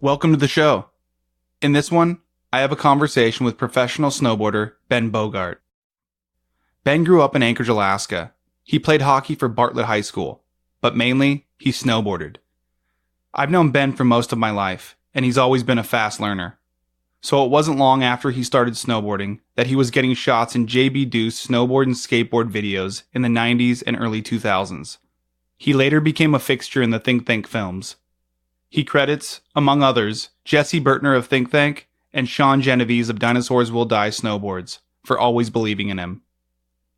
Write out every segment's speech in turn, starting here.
Welcome to the show. In this one, I have a conversation with professional snowboarder Ben Bogart. Ben grew up in Anchorage, Alaska. He played hockey for Bartlett High School, but mainly, he snowboarded. I've known Ben for most of my life, and he's always been a fast learner. So it wasn't long after he started snowboarding that he was getting shots in JB Deuce snowboard and skateboard videos in the 90s and early 2000s. He later became a fixture in the Think Tank films. He credits, among others, Jesse Burtner of Think Tank and Sean Genovese of Dinosaurs Will Die Snowboards for always believing in him.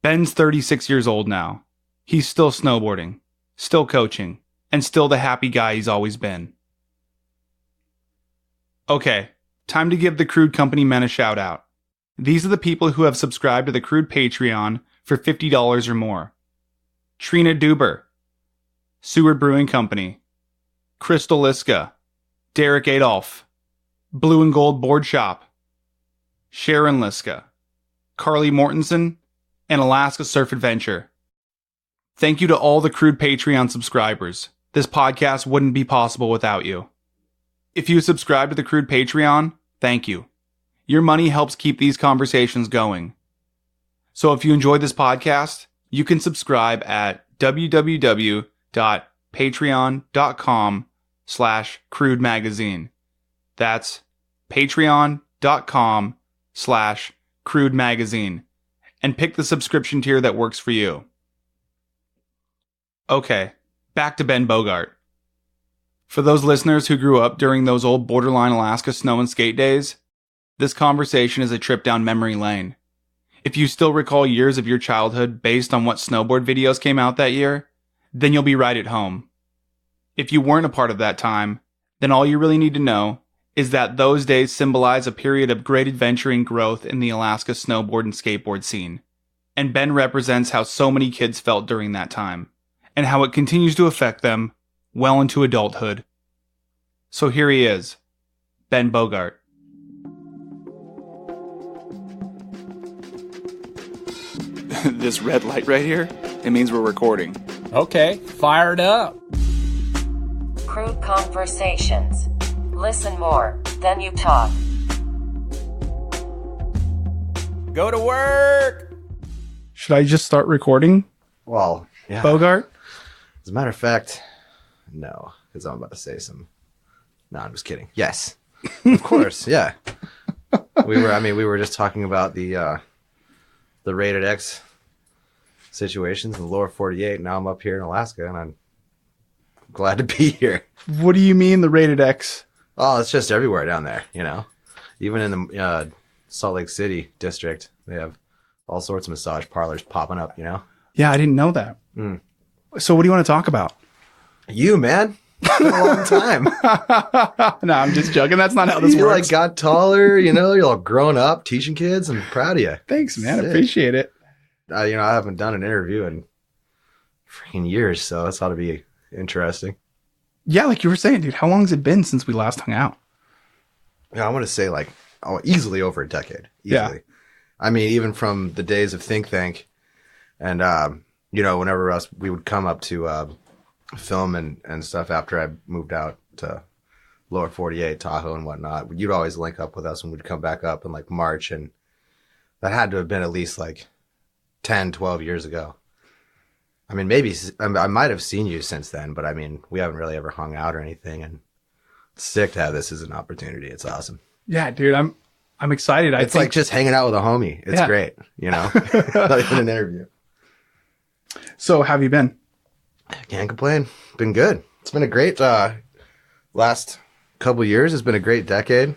Ben's 36 years old now. He's still snowboarding, still coaching, and still the happy guy he's always been. Okay, time to give the Crude Company men a shout out. These are the people who have subscribed to the Crude Patreon for $50 or more. Trina Duber, Seward Brewing Company, Crystal Liska, Derek Adolph, Blue and Gold Board Shop, Sharon Liska, Carly Mortensen, and Alaska Surf Adventure. Thank you to all the Crude Patreon subscribers. This podcast wouldn't be possible without you. If you subscribe to the Crude Patreon, thank you. Your money helps keep these conversations going. So if you enjoyed this podcast, you can subscribe at www.patreon.com/Crude Magazine. That's patreon.com/Crude Magazine. And pick the subscription tier that works for you. Okay, back to Ben Bogart. For those listeners who grew up during those old Boarderline Alaska snow and skate days, this conversation is a trip down memory lane. If you still recall years of your childhood based on what snowboard videos came out that year, then you'll be right at home. If you weren't a part of that time, then all you really need to know is that those days symbolize a period of great adventuring growth in the Alaska snowboard and skateboard scene. And Ben represents how so many kids felt during that time, and how it continues to affect them well into adulthood. So here he is, Ben Bogart. This red light right here, it means we're recording. Okay, fired up. Crude conversations. Listen more than you talk. Go to work. Should I just start recording, Well, yeah. Bogart? As a matter of fact, no, because I'm about to say some. No, I'm just kidding. Yes, of course, yeah. We were just talking about the rated X situations in the lower 48. Now I'm up here in Alaska, and I'm glad to be here. What do you mean the rated X? Oh, it's just everywhere down there, you know. Even in the Salt Lake City district, they have all sorts of massage parlors popping up, you know. Yeah, I didn't know that. So what do you want to talk about? You, man. It's been a long time. No, I'm just joking. That's not how this you works. like got taller, you know. You're all grown up, teaching kids. I'm proud of you. Thanks, man. Sick. I appreciate it. I haven't done an interview in freaking years, so that's ought to be interesting. Yeah, like you were saying, dude, how long has it been since we last hung out? Yeah, I want to say easily over a decade. Easily. Yeah. I mean, even from the days of Think Tank, and whenever we would come up to film and stuff after I moved out to lower 48, Tahoe and whatnot, you'd always link up with us and we'd come back up in like March, and that had to have been at least like 10, 12 years ago. I mean, maybe I might have seen you since then, but I mean, we haven't really ever hung out or anything, and it's sick to have this as an opportunity. It's awesome. Yeah, dude, I'm excited. It's like just hanging out with a homie. It's great, you know. Not even an interview. So, how have you been? Can't complain. Been good. It's been a great last couple years. It's been a great decade.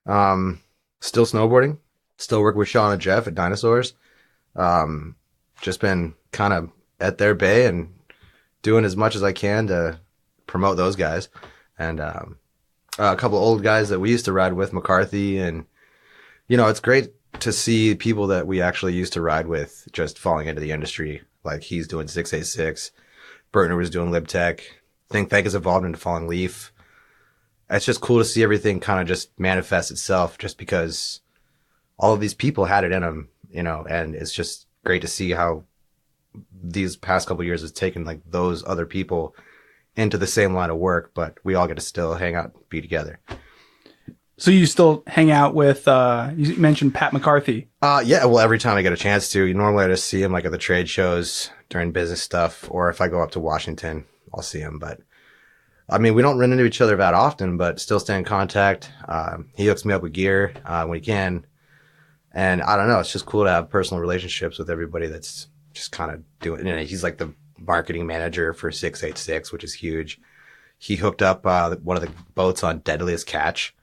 Still snowboarding. Still working with Sean and Jeff at Dinosaurs. Just been kind of at their bay and doing as much as I can to promote those guys. And a couple of old guys that we used to ride with, McCarthy. And, it's great to see people that we actually used to ride with just falling into the industry. Like he's doing 686. Burtner was doing LibTech. Think Tank has evolved into Falling Leaf. It's just cool to see everything kind of just manifest itself just because all of these people had it in them and it's just great to see how these past couple of years has taken like those other people into the same line of work, but we all get to still hang out, be together. So you still hang out with, you mentioned Pat McCarthy. Yeah. Well, every time I get a chance to, normally I just see him like at the trade shows during business stuff, or if I go up to Washington, I'll see him. But I mean, we don't run into each other that often, but still stay in contact. He hooks me up with gear when he can. And I don't know, it's just cool to have personal relationships with everybody that's just kind of doing it. He's like the marketing manager for 686, which is huge. He hooked up one of the boats on Deadliest Catch.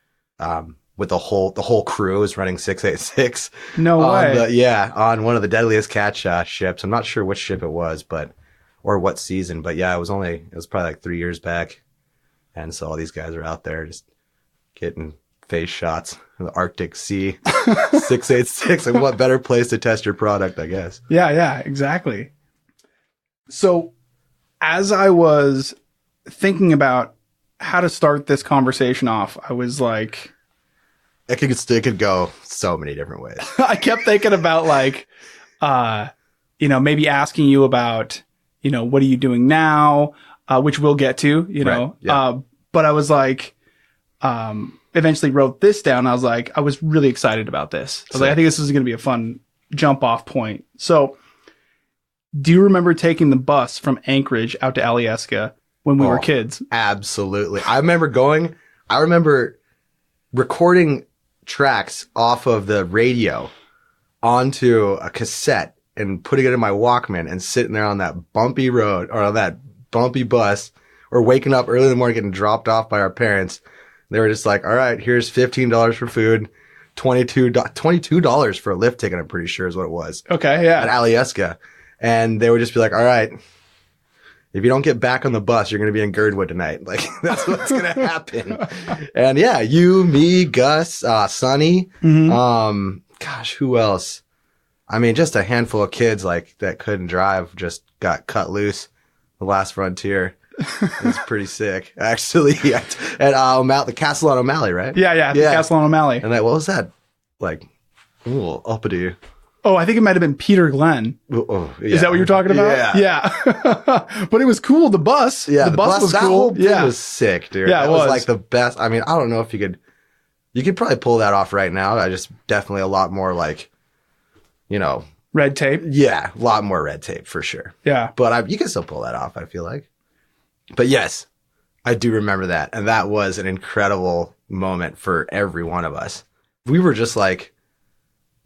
With the whole crew is running 686. No way. On one of the Deadliest Catch ships. I'm not sure which ship it was, or what season, but yeah, it was probably like 3 years back. And so all these guys are out there just getting face shots in the Arctic Sea. 686. And what better place to test your product, I guess. Yeah, exactly. So as I was thinking about how to start this conversation off, I was like, it could go so many different ways. I kept thinking about like, maybe asking you about, what are you doing now? Which we'll get to, Right, yeah. But I was like, eventually wrote this down. I was like, I was really excited about this. I was like, I think this is going to be a fun jump off point. So do you remember taking the bus from Anchorage out to Alaska when we were kids? Absolutely. I remember recording tracks off of the radio onto a cassette and putting it in my Walkman and sitting there on that bumpy road or on that bumpy bus, or waking up early in the morning getting dropped off by our parents. They were just like, all right, here's $15 for food, $22 for a lift ticket, I'm pretty sure is what it was. Okay, yeah. At Alaska. And they would just be like, all right, if you don't get back on the bus, you're going to be in Girdwood tonight. Like, that's what's going to happen. And yeah, you, me, Gus, Sonny, gosh, who else? I mean, just a handful of kids like that couldn't drive, just got cut loose. The last frontier. It's pretty sick, actually. At the Castle on O'Malley, right? Yeah. The Castle on O'Malley. And what was that? Like, uppity. Oh, I think it might have been Peter Glenn. Yeah. Is that what you're talking about? Yeah. But it was cool. The bus. Yeah. The bus was that cool. Whole thing was sick, dude. Yeah, that was like the best. I mean, I don't know if you could probably pull that off right now. I just definitely a lot more like, red tape. Yeah. A lot more red tape for sure. Yeah. But you can still pull that off, I feel like. But yes, I do remember that. And that was an incredible moment for every one of us. We were just like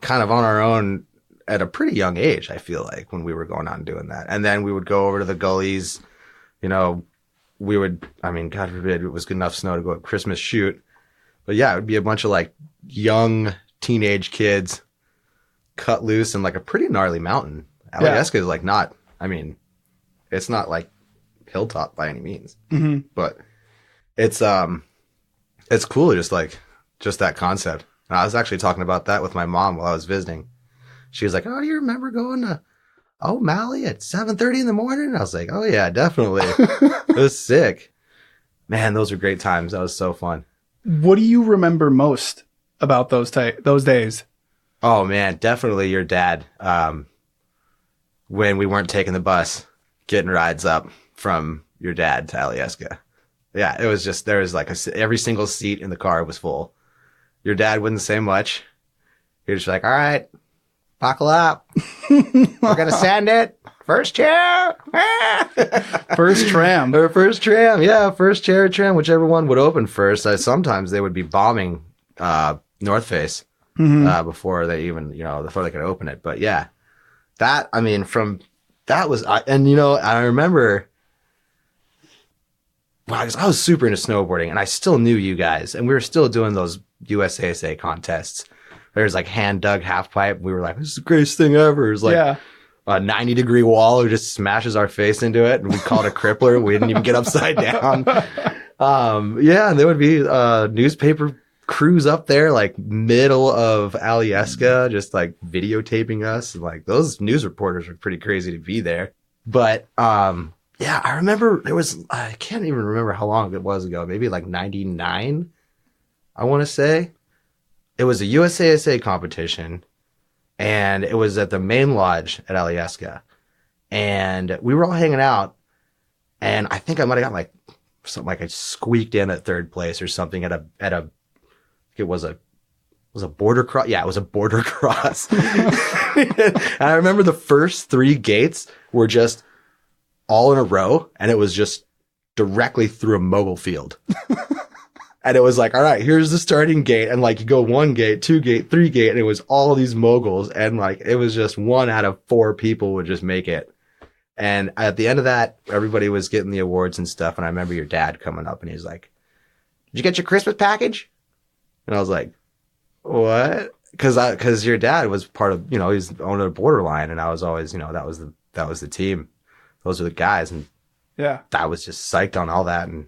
kind of on our own at a pretty young age, I feel like, when we were going out and doing that. And then we would go over to the gullies, God forbid it was good enough snow to go at Christmas shoot. But yeah, it would be a bunch of like young teenage kids cut loose in like a pretty gnarly mountain. Alaska is like it's not like hilltop by any means, but it's cool. Just that concept. And I was actually talking about that with my mom while I was visiting. She was like, "Oh, do you remember going to O'Malley at 7:30 in the morning?" And I was like, "Oh yeah, definitely." It was sick, man. Those were great times. That was so fun. What do you remember most about those days? Oh man, definitely your dad. When we weren't taking the bus, getting rides up from your dad to Alaska. Yeah, it was just, there was like every single seat in the car was full. Your dad wouldn't say much. He was just like, all right, buckle up. We're going to send it. First chair. First tram. Or first tram. Yeah, first chair tram, whichever one would open first. Sometimes they would be bombing North Face before they even, before they could open it. But yeah, I remember, I was super into snowboarding and I still knew you guys, and we were still doing those USASA contests. There's like hand dug half pipe. We were like, this is the greatest thing ever. It was like a 90-degree wall who just smashes our face into it, and we called it a crippler. We didn't even get upside down. And there would be newspaper crews up there, like middle of Alaska, just like videotaping us. And like those news reporters were pretty crazy to be there. But I remember I can't even remember how long it was ago, maybe like 99, I want to say. It was a USASA competition, and it was at the main lodge at Alaska. And we were all hanging out, and I think I might have got like something like I squeaked in at third place or something at a it was a border cross. Yeah, it was a border cross. And I remember the first 3 gates were just all in a row, and it was just directly through a mogul field. And it was like, all right, here's the starting gate. And like, you go 1 gate, 2 gate, 3 gate, and it was all these moguls. And like, it was just 1 out of 4 people would just make it. And at the end of that, everybody was getting the awards and stuff. And I remember your dad coming up and he's like, did you get your Christmas package? And I was like, what? Cause your dad was part of, you know, he's the owner of Boarderline. And I was always, you know, that was the team. Those are the guys. And Yeah. I was just psyched on all that. And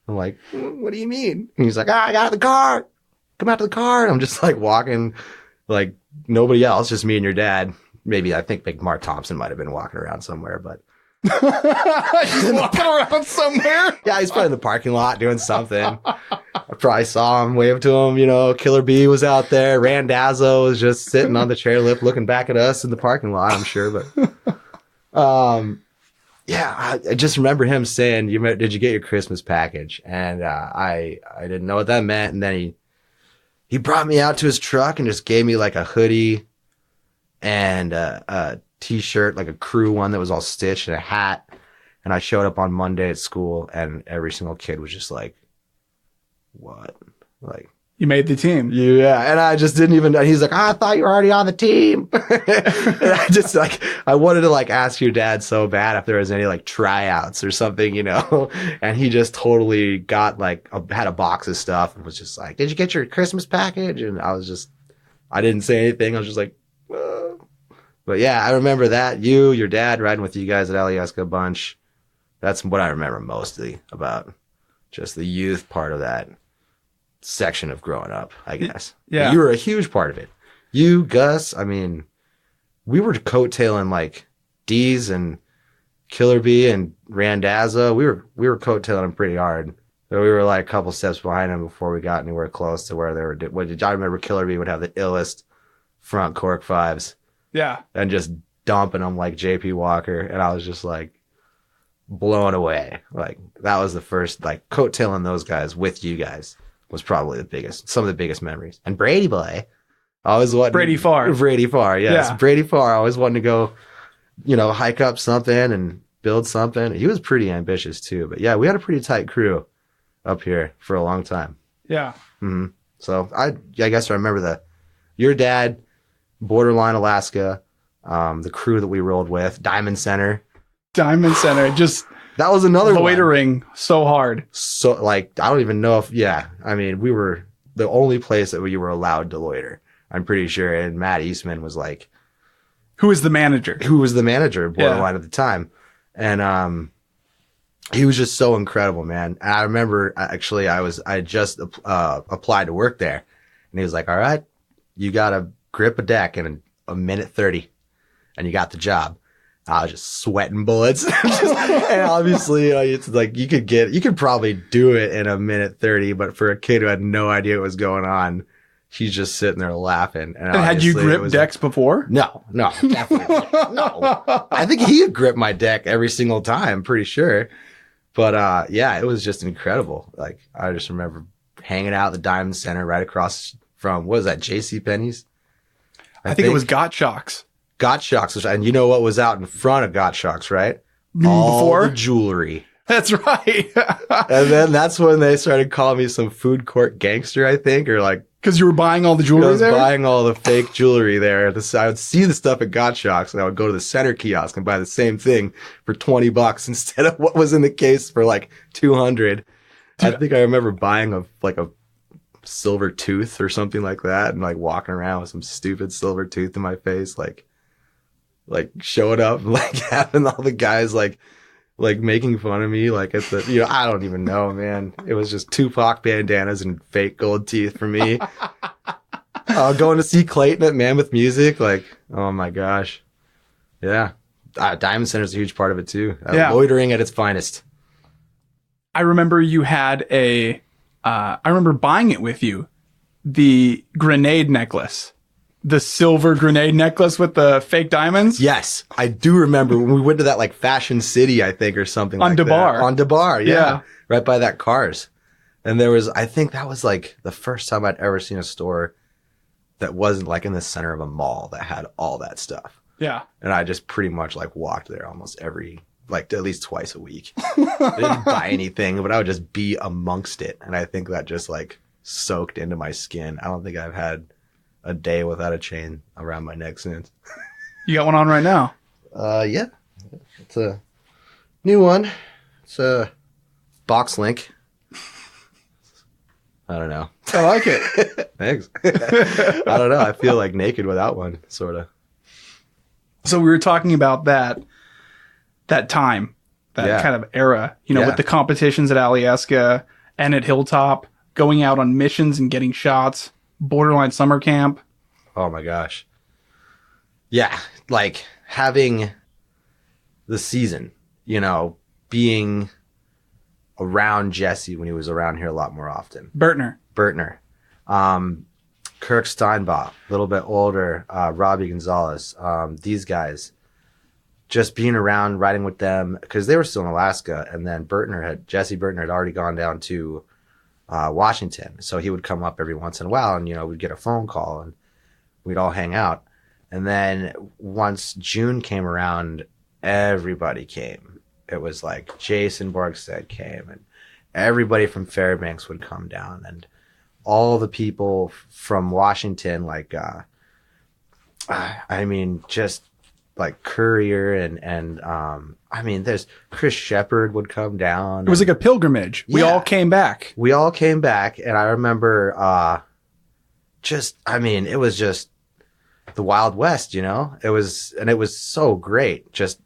I'm like, what do you mean? And he's like, I got out of the car. Come out to the car. And I'm just like walking like nobody else, just me and your dad. Maybe I think Big Mark Thompson might have been walking around somewhere, but He's walking around somewhere. yeah, he's probably in the parking lot doing something. I probably saw him, waved to him, you know, Killer B was out there. Randazzo was just sitting on the chairlift looking back at us in the parking lot, I'm sure. But yeah, I just remember him saying, did you get your Christmas package? And I didn't know what that meant. And then he brought me out to his truck and just gave me like a hoodie and a t-shirt, like a crew one that was all stitched, and a hat. And I showed up on Monday at school, and every single kid was just like, what? Like, You made the team. yeah. And I just didn't even, he's like, I thought you were already on the team. And I just like, I wanted to like ask your dad so bad if there was any like tryouts or something, you know? And he just totally got like, had a box of stuff and was just like, did you get your Christmas package? And I didn't say anything. I was just like, but yeah, I remember that. Your dad riding with you guys at Alaska a bunch. That's what I remember mostly about just the youth part of that section of growing up, I guess. Yeah. But you were a huge part of it. You, Gus, I mean, we were coattailing like D's and Killer B and Randazzo. We were coattailing them pretty hard. So we were like a couple steps behind them before we got anywhere close to where they were. I remember Killer B would have the illest front cork 5s. Yeah. And just dumping them like JP Walker. And I was just like blown away. Like that was the first, like coattailing those guys with you guys was probably some of the biggest memories. And Brady Boy, I always wanted Brady Farr, yes. Yeah. Brady Farr, I always wanted to go, you know, hike up something and build something. He was pretty ambitious too. But yeah, we had a pretty tight crew up here for a long time. Yeah. Mm-hmm. So I guess I remember your dad, Boarderline Alaska, the crew that we rolled with, Diamond Center, just that was another loitering so hard. So like, I don't even know if, I mean, we were the only place that we were allowed to loiter, I'm pretty sure. And Matt Eastman was like, who was the manager of Boarderline at the time. And, he was just so incredible, man. And I remember actually I just applied to work there, and he was like, all right, you got to grip a deck in a minute 30 and you got the job. I was just sweating bullets. And obviously, it's like you could probably do it in a minute 30, but for a kid who had no idea what was going on, he's just sitting there laughing. And had you gripped decks before? No, definitely no. I think he had gripped my deck every single time, pretty sure. But yeah, it was just incredible. Like I just remember hanging out at the Diamond Center right across from, what was that, JCPenney's? I think it was Gottschalk's. And you know what was out in front of Gottschalk's, right? All the jewelry. That's right. And then that's when they started calling me some food court gangster, I think, or like, because you were buying all the jewelry there? I was buying all the fake jewelry there. I would see the stuff at Gottschalk's, and I would go to the center kiosk and buy the same thing for $20 instead of what was in the case for like $200. I think I remember buying a silver tooth or something like that, and like walking around with some stupid silver tooth in my face, like showing up, like having all the guys like making fun of me, like at the, I don't even know, man. It was just Tupac bandanas and fake gold teeth for me. Going to see Clayton at Mammoth Music, like, oh my gosh. Yeah. Diamond Center is a huge part of it too. Loitering at its finest. I remember you had I remember buying it with you, the grenade necklace. the silver grenade necklace with the fake diamonds? Yes, I do remember when we went to that like Fashion City, I think, or something On like DeBar. that. On DeBar, yeah. Yeah. Right by that Cars. And there was, I think that was like the first time I'd ever seen a store that wasn't like in the center of a mall that had all that stuff. Yeah. And I just pretty much like walked there almost at least twice a week. I didn't buy anything, but I would just be amongst it. And I think that just like soaked into my skin. I don't think I've had a day without a chain around my neck since. You got one on right now? Yeah. It's a new one. It's a box link. I don't know. I like it. Thanks. I don't know. I feel like naked without one, sort of. So we were talking about that time, that kind of era, with the competitions at Alaska and at Hilltop, going out on missions and getting shots, Boarderline summer camp. Oh my gosh. Yeah. Like having the season, being around Jesse when he was around here a lot more often. Burtner. Kirk Steinbach, a little bit older, Robbie Gonzalez, these guys, just being around, riding with them, because they were still in Alaska, and then Jesse Burtner had already gone down to Washington, so he would come up every once in a while, and, we'd get a phone call, and we'd all hang out. And then once June came around, everybody came. It was like Jason Borgstead came, and everybody from Fairbanks would come down, and all the people from Washington, like, just like Courier and there's Chris Shepard would come down. It was like a pilgrimage. We all came back. And I remember, it was just the Wild West, it was so great. Just,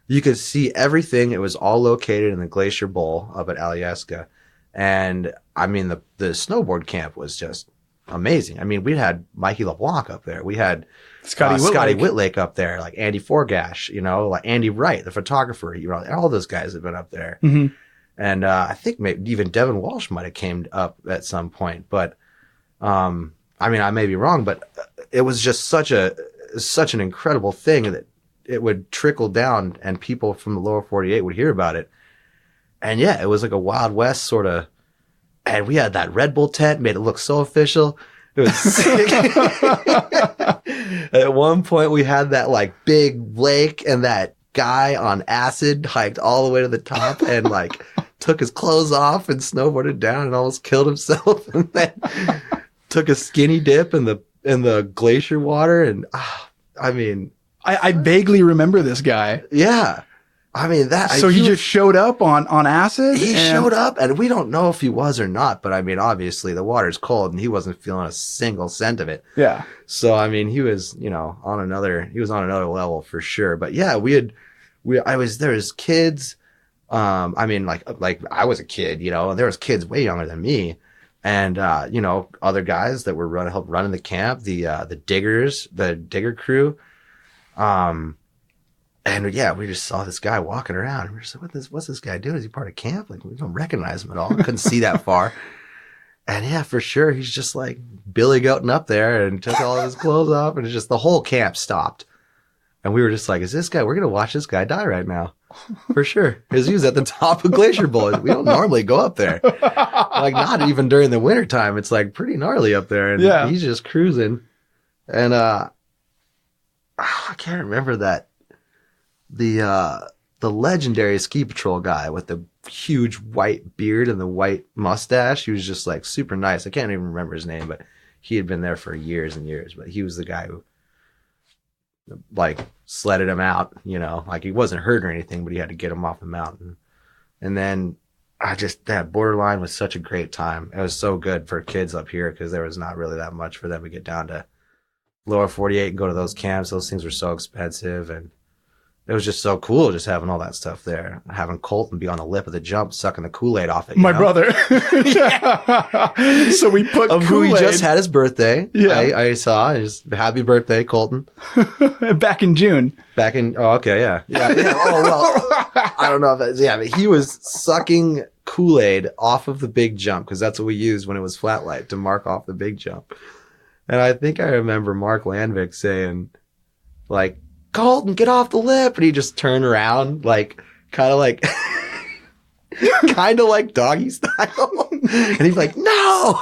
you could see everything. It was all located in the Glacier Bowl up at Alaska. And the snowboard camp was just amazing. We had Mikey LeBlanc up there. We had Scotty Whitlake up there, like Andy Forgash, like Andy Wright, the photographer, all those guys have been up there. Mm-hmm. And I think maybe even Devin Walsh might have came up at some point. But, I may be wrong, but it was just such an incredible thing that it would trickle down and people from the lower 48 would hear about it. And yeah, it was like a Wild West sort of, and we had that Red Bull tent, made it look so official. It was sick. At one point we had that like big lake, and that guy on acid hiked all the way to the top and like took his clothes off and snowboarded down and almost killed himself, and then took a skinny dip in the glacier water. And I vaguely remember this guy. Yeah. So he just showed up on acid? He showed up, and we don't know if he was or not, but obviously the water's cold and he wasn't feeling a single cent of it. Yeah. So, he was, on another level for sure. But yeah, there was kids. Like I was a kid, and there was kids way younger than me. And, other guys that were helped running the camp, the digger crew. And yeah, we just saw this guy walking around, and we were just like, what's this guy doing? Is he part of camp? Like, we don't recognize him at all. Couldn't see that far. And yeah, for sure, he's just like Billy Goating up there and took all of his clothes off, and it's just the whole camp stopped. And we were just like, we're going to watch this guy die right now. For sure. Because he was at the top of Glacier Bowl. We don't normally go up there. Like, not even during the wintertime. It's like pretty gnarly up there. And he's just cruising. And I can't remember that. The legendary ski patrol guy with the huge white beard and the white mustache, he was just like super nice. I can't even remember his name, but he had been there for years and years. But he was the guy who like sledded him out, like he wasn't hurt or anything, but he had to get him off the mountain. And then that Boarderline was such a great time. It was so good for kids up here because there was not really that much for them to get down to lower 48 and go to those camps. Those things were so expensive, and it was just so cool just having all that stuff there. Having Colton be on the lip of the jump, sucking the Kool-Aid off it. My brother. So we put Kool-Aid. Who he just had his birthday. Yeah. I saw. Just happy birthday, Colton. Back in June. Okay, yeah. Oh, well, I don't know if that's, but he was sucking Kool-Aid off of the big jump because that's what we used when it was flat light to mark off the big jump. And I think I remember Mark Landvik saying, like, Colton, get off the lip. And he just turned around, like, kind of like doggy style. And he's like, no.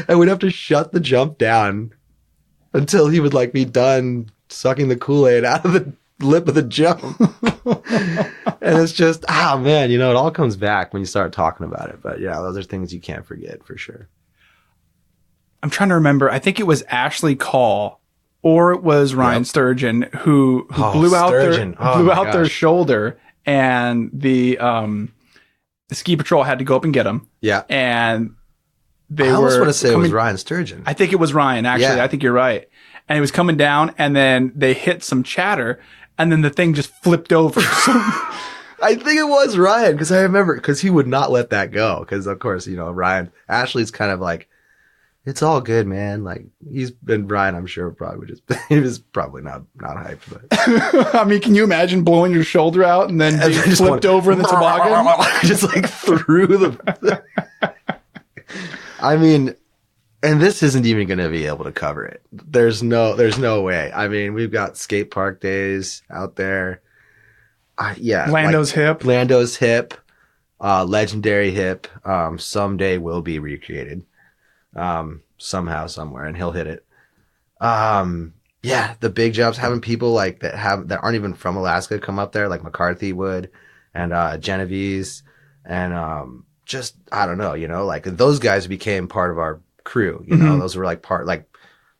And we'd have to shut the jump down until he would like be done sucking the Kool-Aid out of the lip of the jump. And it's just, man, it all comes back when you start talking about it. But yeah, those are things you can't forget for sure. I'm trying to remember. I think it was Ashley Call or it was Ryan Sturgeon who blew out their shoulder, and the ski patrol had to go up and get him. Yeah. And I almost want to say it was Ryan Sturgeon. I think it was Ryan, actually. Yeah. I think you're right. And he was coming down, and then they hit some chatter, and then the thing just flipped over. I think it was Ryan, because I remember, because he would not let that go. Because, of course, Ryan, Ashley's kind of like, it's all good, man. Like, Ryan, I'm sure, probably just, he was probably not hyped. But I mean, can you imagine blowing your shoulder out and then being flipped over in the toboggan? Just like through the. I mean, and this isn't even going to be able to cover it. There's no way. I mean, we've got skate park days out there. Lando's hip. Lando's hip. Legendary hip. Someday will be recreated. Somehow, somewhere, and he'll hit it. The big jumps, having people like that aren't even from Alaska come up there, like McCarthy would, and Genovese, and just, I don't know, like those guys became part of our crew, those were like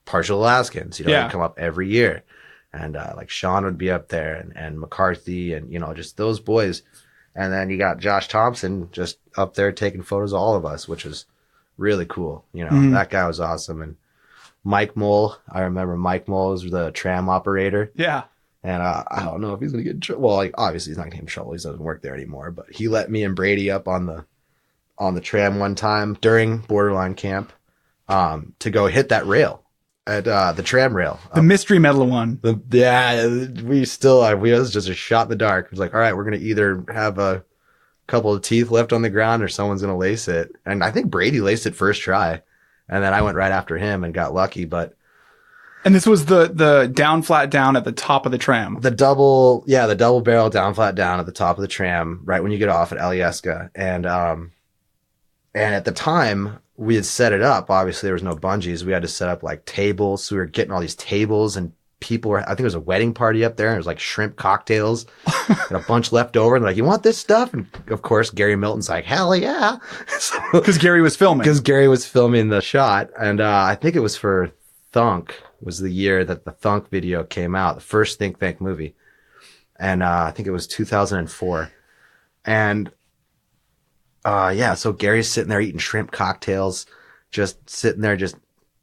partial Alaskans, they'd come up every year. And like Sean would be up there, and McCarthy, and just those boys. And then you got Josh Thompson just up there taking photos of all of us, which was really cool. That guy was awesome. And Mike Mole, I remember Mike Mole was the tram operator. Yeah. And I don't know if he's going to get in trouble. Well, like, obviously he's not going to get in trouble. He doesn't work there anymore. But he let me and Brady up on the tram one time during Boarderline camp to go hit that rail at the tram rail. The mystery metal one. We was just a shot in the dark. It was like, all right, we're going to either have a couple of teeth left on the ground or someone's going to lace it. And I think Brady laced it first try. And then I went right after him and got lucky. And this was the down flat down at the top of the tram. The double barrel down flat down at the top of the tram, right when you get off at Alaska. And at the time we had set it up. Obviously there was no bungees. We had to set up like tables. So we were getting all these tables, and people were, I think it was a wedding party up there, and it was like shrimp cocktails and a bunch left over. And they're like, you want this stuff? And of course, Gary Milton's like, hell yeah. Because Gary was filming. The shot. And I think it was for Thunk, was the year that the Thunk video came out, the first Think Tank movie. And I think it was 2004. And so Gary's sitting there eating shrimp cocktails, just sitting there, just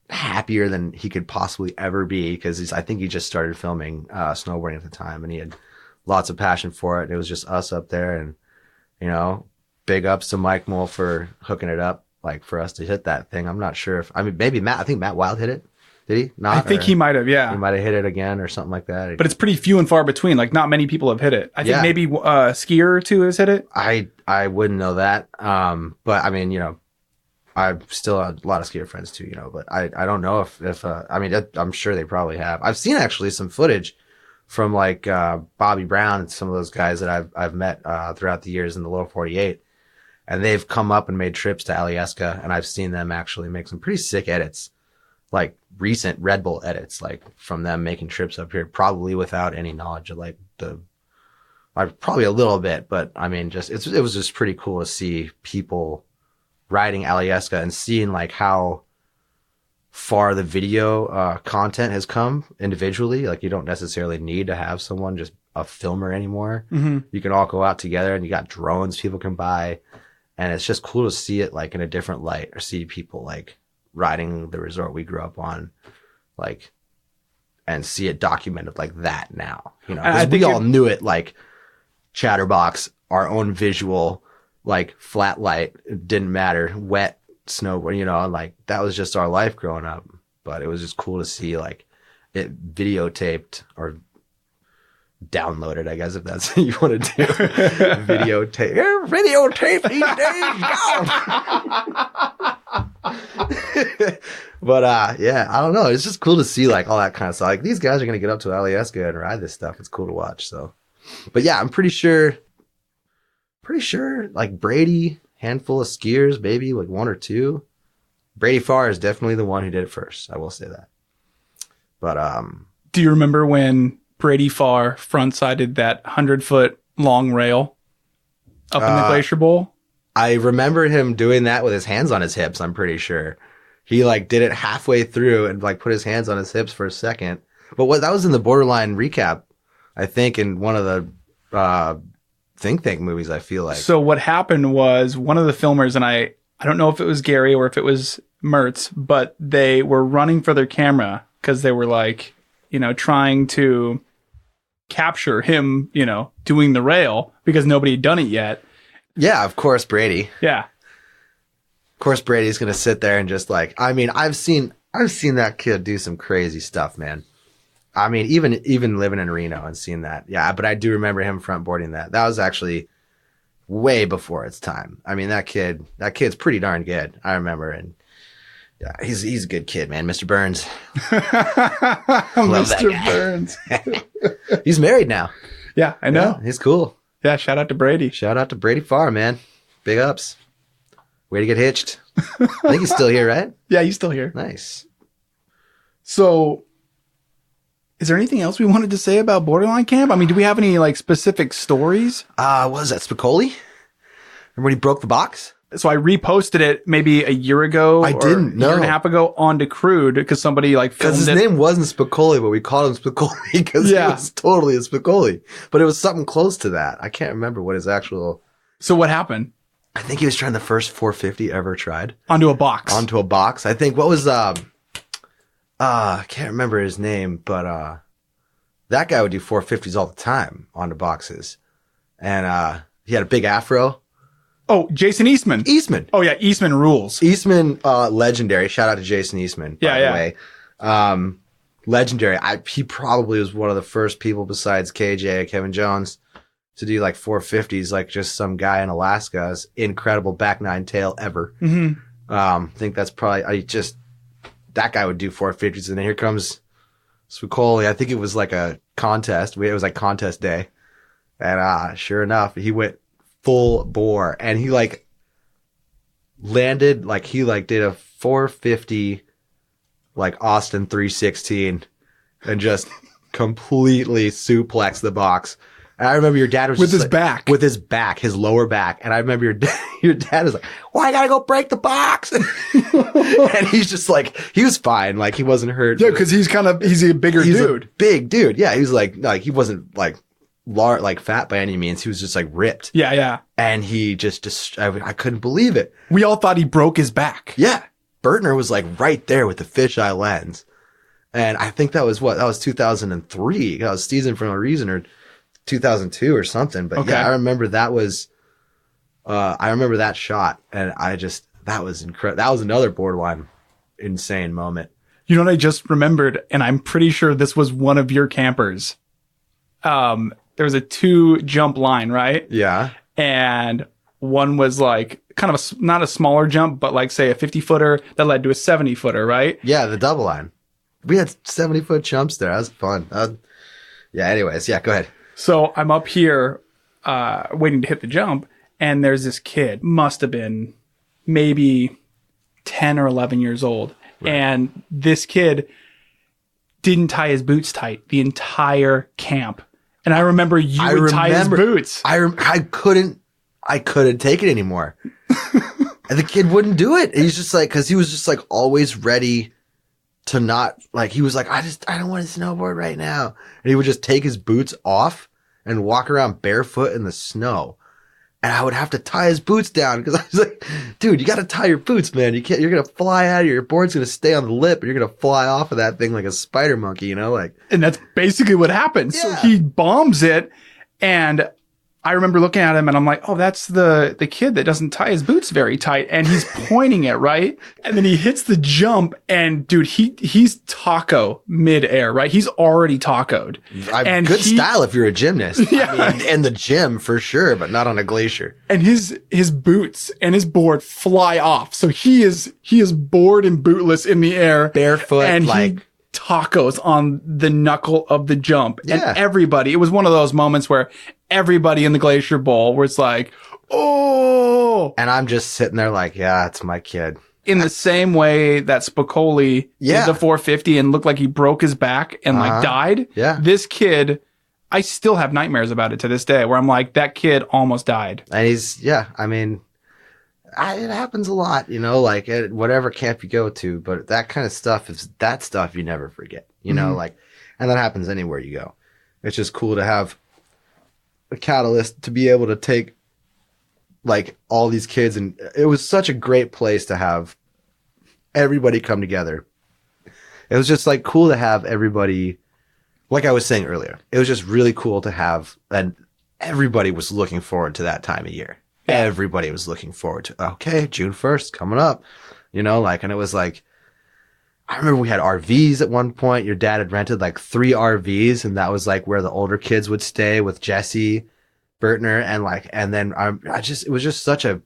happier than he could possibly ever be, because I think he just started filming snowboarding at the time, and he had lots of passion for it. And it was just us up there, and big ups to Mike Mole for hooking it up, like for us to hit that thing. I'm not sure maybe Matt. I think Matt Wild hit it. Did he? Not. I think he might have. Yeah, he might have hit it again or something like that. But it's pretty few and far between. Like, not many people have hit it. I think maybe a skier or two has hit it. I wouldn't know that. But I mean, I've still had a lot of skier friends too, but I don't know if I'm sure they probably have. I've seen actually some footage from like Bobby Brown and some of those guys that I've met throughout the years in the lower 48, and they've come up and made trips to Alaska, and I've seen them actually make some pretty sick edits, like recent Red Bull edits, like from them making trips up here, probably without any knowledge of like probably a little bit, but I mean, it was just pretty cool to see people riding Alaska and seeing like how far the video content has come individually. Like, you don't necessarily need to have someone, just a filmer anymore. Mm-hmm. You can all go out together, and you got drones people can buy, and it's just cool to see it like in a different light, or see people like riding the resort we grew up on, like, and see it documented like that now. Because we all knew it, like Chatterbox, our own visual, like flat light, it didn't matter, wet snowboard, like that was just our life growing up. But it was just cool to see like it videotaped or downloaded, I guess, if that's what you want to do. Videotape these days. But yeah, I don't know. It's just cool to see like all that kind of stuff. Like these guys are gonna get up to Alaska and ride this stuff. It's cool to watch. So, but yeah, I'm pretty sure like Brady, handful of skiers, maybe like one or two. Brady Farr is definitely the one who did it first. I will say that. But do you remember when Brady Farr front-sided that 100-foot long rail up in the Glacier Bowl? I remember him doing that with his hands on his hips. I'm pretty sure he like did it halfway through and like put his hands on his hips for a second. But that was in the Boarderline recap, I think, in one of the Think Tank movies. I feel like. So what happened was one of the filmers, and I don't know if it was Gary or if it was Mertz, but they were running for their camera because they were like, trying to capture him, doing the rail because nobody had done it yet. Yeah, of course, Brady. Yeah. Of course, Brady's going to sit there and just like, I mean, I've seen that kid do some crazy stuff, man. I mean, even living in Reno and seeing that. Yeah, but I do remember him frontboarding that. That was actually way before its time. I mean, that kid's pretty darn good. I remember, and yeah, he's a good kid, man. Mr. Burns. Mr. Burns. He's married now. Yeah, I know. Yeah, he's cool. Yeah, shout out to Brady. Shout out to Brady Farr, man. Big ups. Way to get hitched. I think he's still here, right? Yeah, he's still here. Nice. So, is there anything else we wanted to say about Boarderline Camp? I mean, do we have any like specific stories? What was that, Spicoli? Remember when he broke the box? So I reposted it maybe a year ago. I didn't know. A year and a half ago onto Crude because somebody like filmed it. Because his name wasn't Spicoli, but we called him Spicoli because he was totally a Spicoli. But it was something close to that. I can't remember what his actual... So what happened? I think he was trying the first 450 ever tried. Onto a box. I think, what was... I can't remember his name, but that guy would do 450s all the time onto boxes. And he had a big afro. Oh, Jason Eastman. Eastman. Oh, yeah. Eastman rules. Eastman, legendary. Shout out to Jason Eastman, by the way. Legendary. He probably was one of the first people besides KJ, Kevin Jones, to do like 450s, like just some guy in Alaska's incredible back nine tail ever. Mm-hmm. I think that's probably, that guy would do 450s. And then here comes Spicoli. I think it was like a contest. It was like contest day. And sure enough, he went full bore, and he like landed like he like did a 450 like Austin 316 and just completely suplexed the box. And I remember your dad was with just his back, his lower back, and I remember your dad was like, "Well, I gotta go break the box," and he's just like, he was fine, like he wasn't hurt. Yeah, because he's a bigger dude, a big dude. Yeah, he was like he wasn't like fat by any means. He was just like ripped. Yeah. And he just I couldn't believe it. We all thought he broke his back. Yeah. Burtner was like right there with the fisheye lens. And I think that was 2003. I was seasoned for no reason, or 2002 or something. But yeah, I remember that was, I remember that shot. And that was incredible. That was another Borderline insane moment. You know what I just remembered? And I'm pretty sure this was one of your campers. There was a 2-jump line, right? Yeah. And one was like kind of not a smaller jump, but like say a 50-footer that led to a 70-footer, right? Yeah, the double line. We had 70-foot jumps there. That was fun. Yeah, anyways. Yeah, go ahead. So I'm up here waiting to hit the jump, and there's this kid, must have been maybe 10 or 11 years old. Right. And this kid didn't tie his boots tight the entire camp. And I remember you would tie his boots. I couldn't take it anymore. And the kid wouldn't do it. He's just like, cause he was just like always ready to not, like, he was like, I don't want to snowboard right now. And he would just take his boots off and walk around barefoot in the snow. And I would have to tie his boots down because I was like, dude, you got to tie your boots, man. You're going to fly out of your board's going to stay on the lip, and you're going to fly off of that thing like a spider monkey, like. And that's basically what happened. Yeah. So he bombs it, and I remember looking at him and I'm like, oh, that's the kid that doesn't tie his boots very tight. And he's pointing it, right? And then he hits the jump and dude, he's taco midair, right? He's already tacoed. And good style if you're a gymnast. Yeah. I mean, in the gym for sure, but not on a glacier. And his boots and his board fly off. So he is board and bootless in the air. Barefoot, and like... he tacos on the knuckle of the jump. Yeah. And everybody, it was one of those moments where everybody in the Glacier Bowl was like, oh. And I'm just sitting there like, yeah, it's my kid. In the same way that Spicoli did the 450 and looked like he broke his back and like died. Yeah. This kid, I still have nightmares about it to this day where I'm like, that kid almost died. And I mean, it happens a lot, you know, like at whatever camp you go to, but that kind of stuff is that stuff you never forget, you know, like, and that happens anywhere you go. It's just cool to have a catalyst to be able to take like all these kids. And it was such a great place to have everybody come together. It was just like cool to have everybody, like I was saying earlier, it was just really cool to have, and everybody was looking forward to that time of year. Everybody was looking forward to, okay, June 1st coming up, you know, like, and it was like, I remember we had RVs at one point. Your dad had rented like 3 RVs, and that was like where the older kids would stay with Jesse, Burtner, and like, and then it was just such a,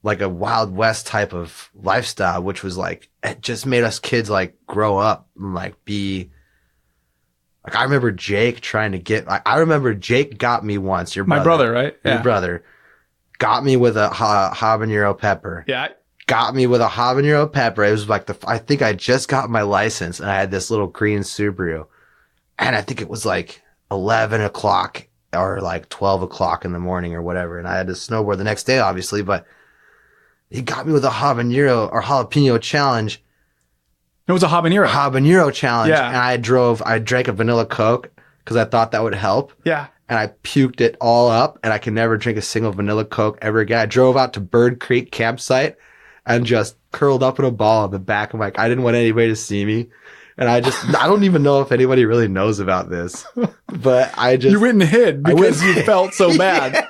like a Wild West type of lifestyle, which was like, it just made us kids like grow up and like be, like, I remember Jake trying to get, I remember Jake got me once, My brother, right? Your brother. Got me with a habanero pepper. Yeah. Got me with a habanero pepper. It was like I think I just got my license and I had this little green Subaru. And I think it was like 11 o'clock or like 12 o'clock in the morning or whatever. And I had to snowboard the next day, obviously. But he got me with a habanero or jalapeno challenge. It was a habanero. Habanero challenge. Yeah. And I drank a vanilla Coke because I thought that would help. Yeah. And I puked it all up, and I could never drink a single vanilla Coke ever again. I drove out to Bird Creek campsite and just curled up in a ball on the back of I didn't want anybody to see me. And I don't even know if anybody really knows about this, but you went and hid because you felt so bad.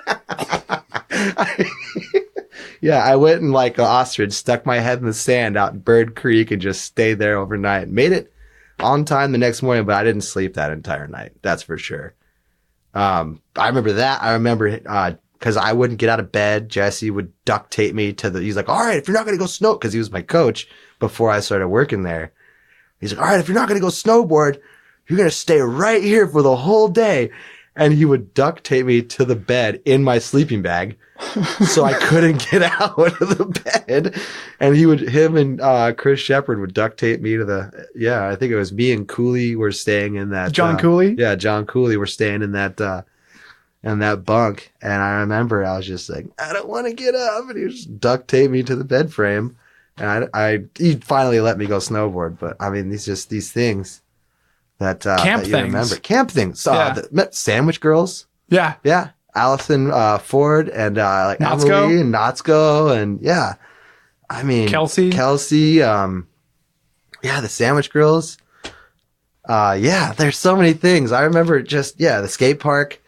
Yeah, I went and like an ostrich, stuck my head in the sand out in Bird Creek and just stayed there overnight. Made it on time the next morning, but I didn't sleep that entire night. That's for sure. I remember that. I remember, cause I wouldn't get out of bed. Jesse would duct tape me he's like, all right, if you're not going to go cause he was my coach before I started working there. He's like, all right, if you're not going to go snowboard, you're going to stay right here for the whole day. And he would duct tape me to the bed in my sleeping bag. So I couldn't get out of the bed. And him and Chris Shepard would duct tape me to I think it was me and Cooley were staying in that. John Cooley? Yeah, John Cooley were staying in that bunk. And I remember I was just like, I don't want to get up. And he just duct taped me to the bed frame. And he finally let me go snowboard. But I mean, these things that camp you things. Remember. Camp things. The Sandwich Girls. Yeah. Yeah. Allison Ford and like Notsko. Emily and Notsko and I mean Kelsey, the Sandwich Girls. There's so many things. I remember the skate park,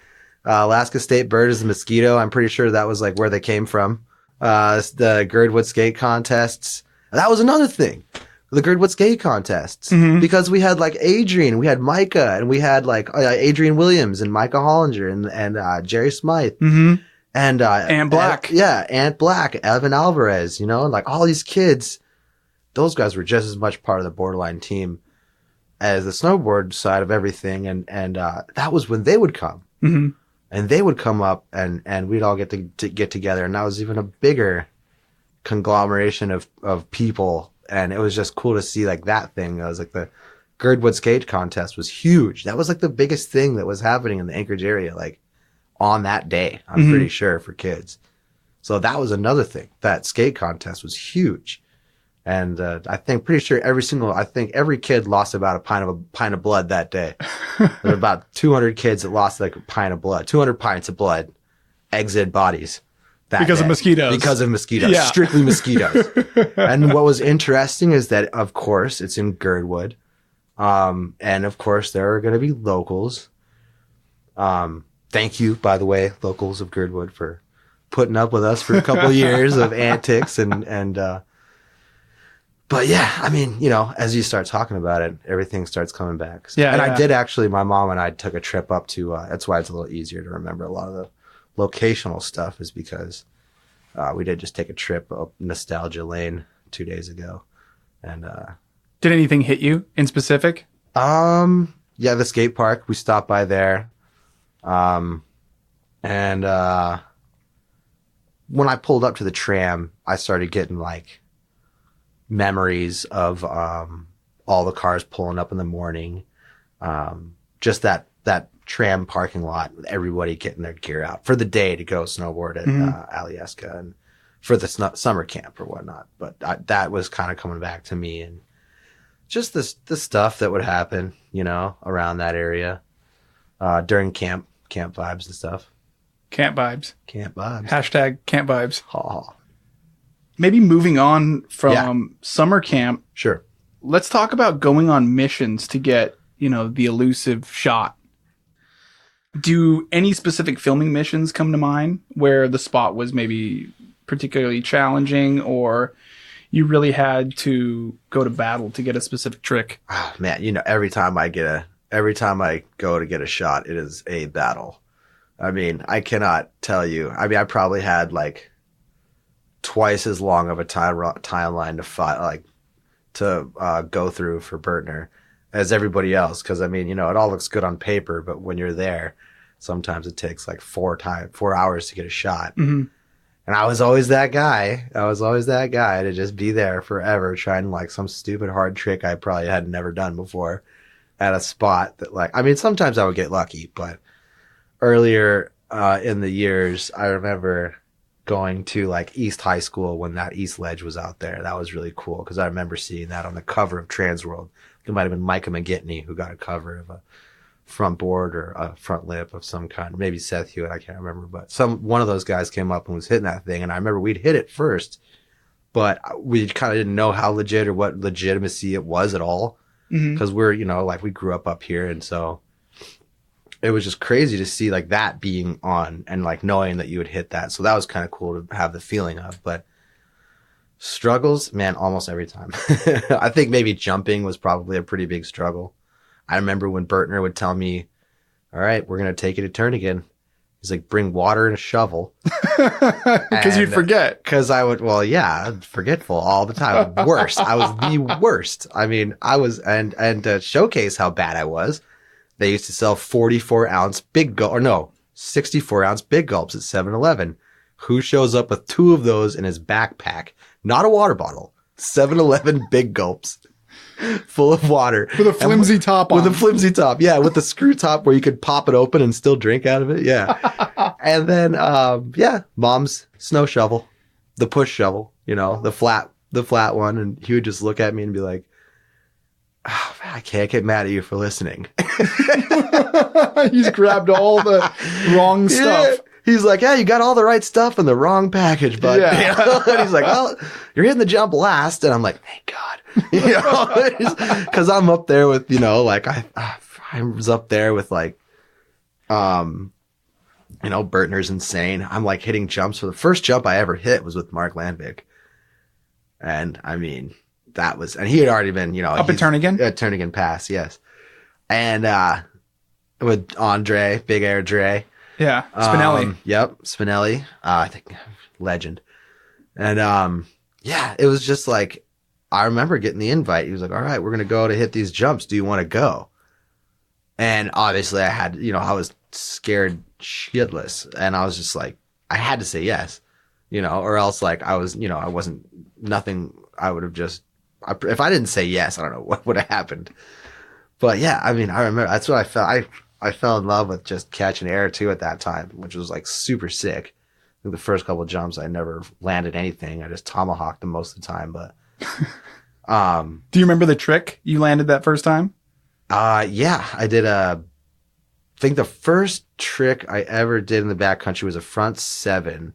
Alaska State Bird is the Mosquito. I'm pretty sure that was like where they came from. The Girdwood skate contests. That was another thing. The Girdwood skate contests, because we had like Adrian, we had Micah, and we had like Adrian Williams and Micah Hollinger and Jerry Smythe and Ant Black, Ant Black, Evan Alvarez, you know, like all these kids. Those guys were just as much part of the Boarderline team as the snowboard side of everything, and that was when they would come, and they would come up, and we'd all get to get together, and that was even a bigger conglomeration of people. And it was just cool to see like that thing. It was like the Girdwood skate contest was huge. That was like the biggest thing that was happening in the Anchorage area, like on that day, I'm pretty sure, for kids. So that was another thing. That skate contest was huge. And pretty sure every kid lost about a pint of blood that day. There were about 200 kids that lost like a pint of blood, 200 pints of blood, exited bodies. Because of mosquitoes. Yeah. Strictly mosquitoes. And what was interesting is that, of course, it's in Girdwood. And of course, there are going to be locals. Thank you, by the way, locals of Girdwood, for putting up with us for a couple of years of antics but yeah, I mean, as you start talking about it, everything starts coming back. Yeah, and yeah. I did actually, my mom and I took a trip up to, that's why it's a little easier to remember a lot of the locational stuff, is because we did just take a trip up Nostalgia Lane 2 days ago. And did anything hit you in specific? yeah, the skate park, we stopped by there. And when I pulled up to the tram, I started getting like memories of all the cars pulling up in the morning. Just that tram parking lot with everybody getting their gear out for the day to go snowboard at Alaska and for the summer camp or whatnot. But that was kind of coming back to me, and just the stuff that would happen, around that area during camp vibes and stuff. Camp vibes. Camp vibes. Hashtag camp vibes. Ha. Maybe moving on from summer camp. Sure. Let's talk about going on missions to get, the elusive shot. Do any specific filming missions come to mind where the spot was maybe particularly challenging, or you really had to go to battle to get a specific trick? Oh, man, every time I go to get a shot, it is a battle. I mean, I cannot tell you. I mean, I probably had like twice as long of a timeline to go through for Burtner as everybody else. Cause I mean, it all looks good on paper, but when you're there, sometimes it takes like 4 hours to get a shot. Mm-hmm. And I was always that guy. To just be there forever trying like some stupid hard trick I probably had never done before at a spot that sometimes I would get lucky, but earlier in the years, I remember going to like East High School when that East Ledge was out there. That was really cool because I remember seeing that on the cover of Transworld. It might have been Micah McGitney who got a cover of a front board or a front lip of some kind. Maybe Seth Hewitt, I can't remember. But one of those guys came up and was hitting that thing. And I remember we'd hit it first, but we kind of didn't know how legit or what legitimacy it was at all. Because we're, we grew up here. And so it was just crazy to see like that being on and like knowing that you would hit that. So that was kind of cool to have the feeling of. But struggles, man, almost every time. I think maybe jumping was probably a pretty big struggle. I remember when Burtner would tell me, all right, we're going to take you to Turnagain. He's like, bring water and a shovel. Because you'd forget. Because I would, forgetful all the time. Worst. I was the worst. I mean, and to showcase how bad I was, they used to sell 44-ounce 64-ounce big gulps at 7-Eleven. Who shows up with 2 of those in his backpack? Not a water bottle. 7-Eleven big gulps full of water. With a flimsy top on. With a flimsy top, yeah. With the screw top where you could pop it open and still drink out of it, yeah. And then, Mom's snow shovel. The push shovel, the flat one. And he would just look at me and be like, oh, man, I can't get mad at you for listening. He's grabbed all the wrong stuff. Yeah. He's like, yeah, you got all the right stuff in the wrong package, bud. Yeah. And he's like, well, you're hitting the jump last. And I'm like, thank God. Because I'm up there with, I was up there with Burtner's insane. I'm like hitting jumps. For the first jump I ever hit was with Mark Landvik. And I mean, and he had already been, up at Turnagain? At Turnagain Pass, yes. And with Andre, Big Air Dre. Yeah, Spinelli. Yep, Spinelli. I think legend. And it was just like, I remember getting the invite. He was like, all right, we're going to go to hit these jumps. Do you want to go? And obviously I had, I was scared shitless. And I was just like, I had to say yes, or else like I was, I wasn't nothing. I would have just, if I didn't say yes, I don't know what would have happened. But yeah, I mean, I remember that's what I felt. I fell in love with just catching air too at that time, which was like super sick. I think the first couple of jumps, I never landed anything. I just tomahawked them most of the time. But do you remember the trick you landed that first time? Yeah, I did I think the first trick I ever did in the backcountry was a front 7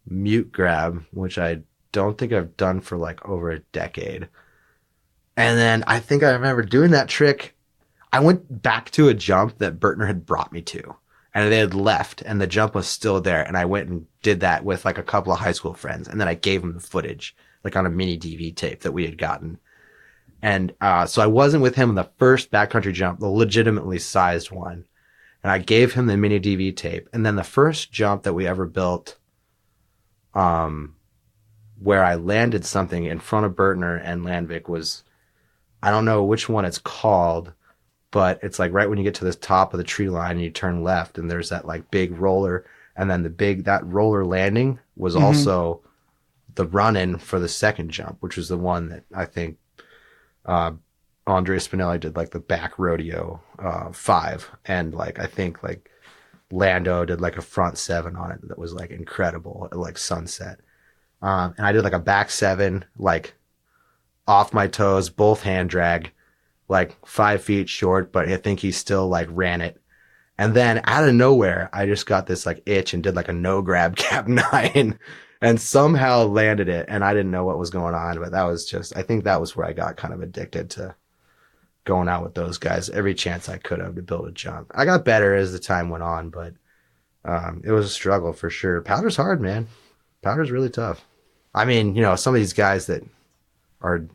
mute grab, which I don't think I've done for like over a decade. And then I think I remember doing that trick. I went back to a jump that Burtner had brought me to. and they had left and the jump was still there. And I went and did that with like a couple of high school friends. And then I gave them the footage, like on a mini DV tape that we had gotten. And, so I wasn't with him on the first backcountry jump, the legitimately sized one. And I gave him the mini DV tape. And then the first jump that we ever built, where I landed something in front of Burtner and Landvik was, I don't know which one it's called, but it's like right when you get to the top of the tree line and you turn left and there's that like big roller. And then that roller landing was also the run-in for the second jump, which was the one that I think, Andre Spinelli did like the back rodeo, 5. And like, I think like Lando did like a front 7 on it that was like incredible at like sunset. And I did like a back 7, like off my toes, both hand drag, like 5 feet short, but I think he still like ran it. And then out of nowhere, I just got this like itch and did like a no grab cap 9 and somehow landed it. And I didn't know what was going on, but that was just, I think that was where I got kind of addicted to going out with those guys every chance I could have to build a jump. I got better as the time went on, but it was a struggle for sure. Powder's hard, man. Powder's really tough. I mean, you know, some of these guys that are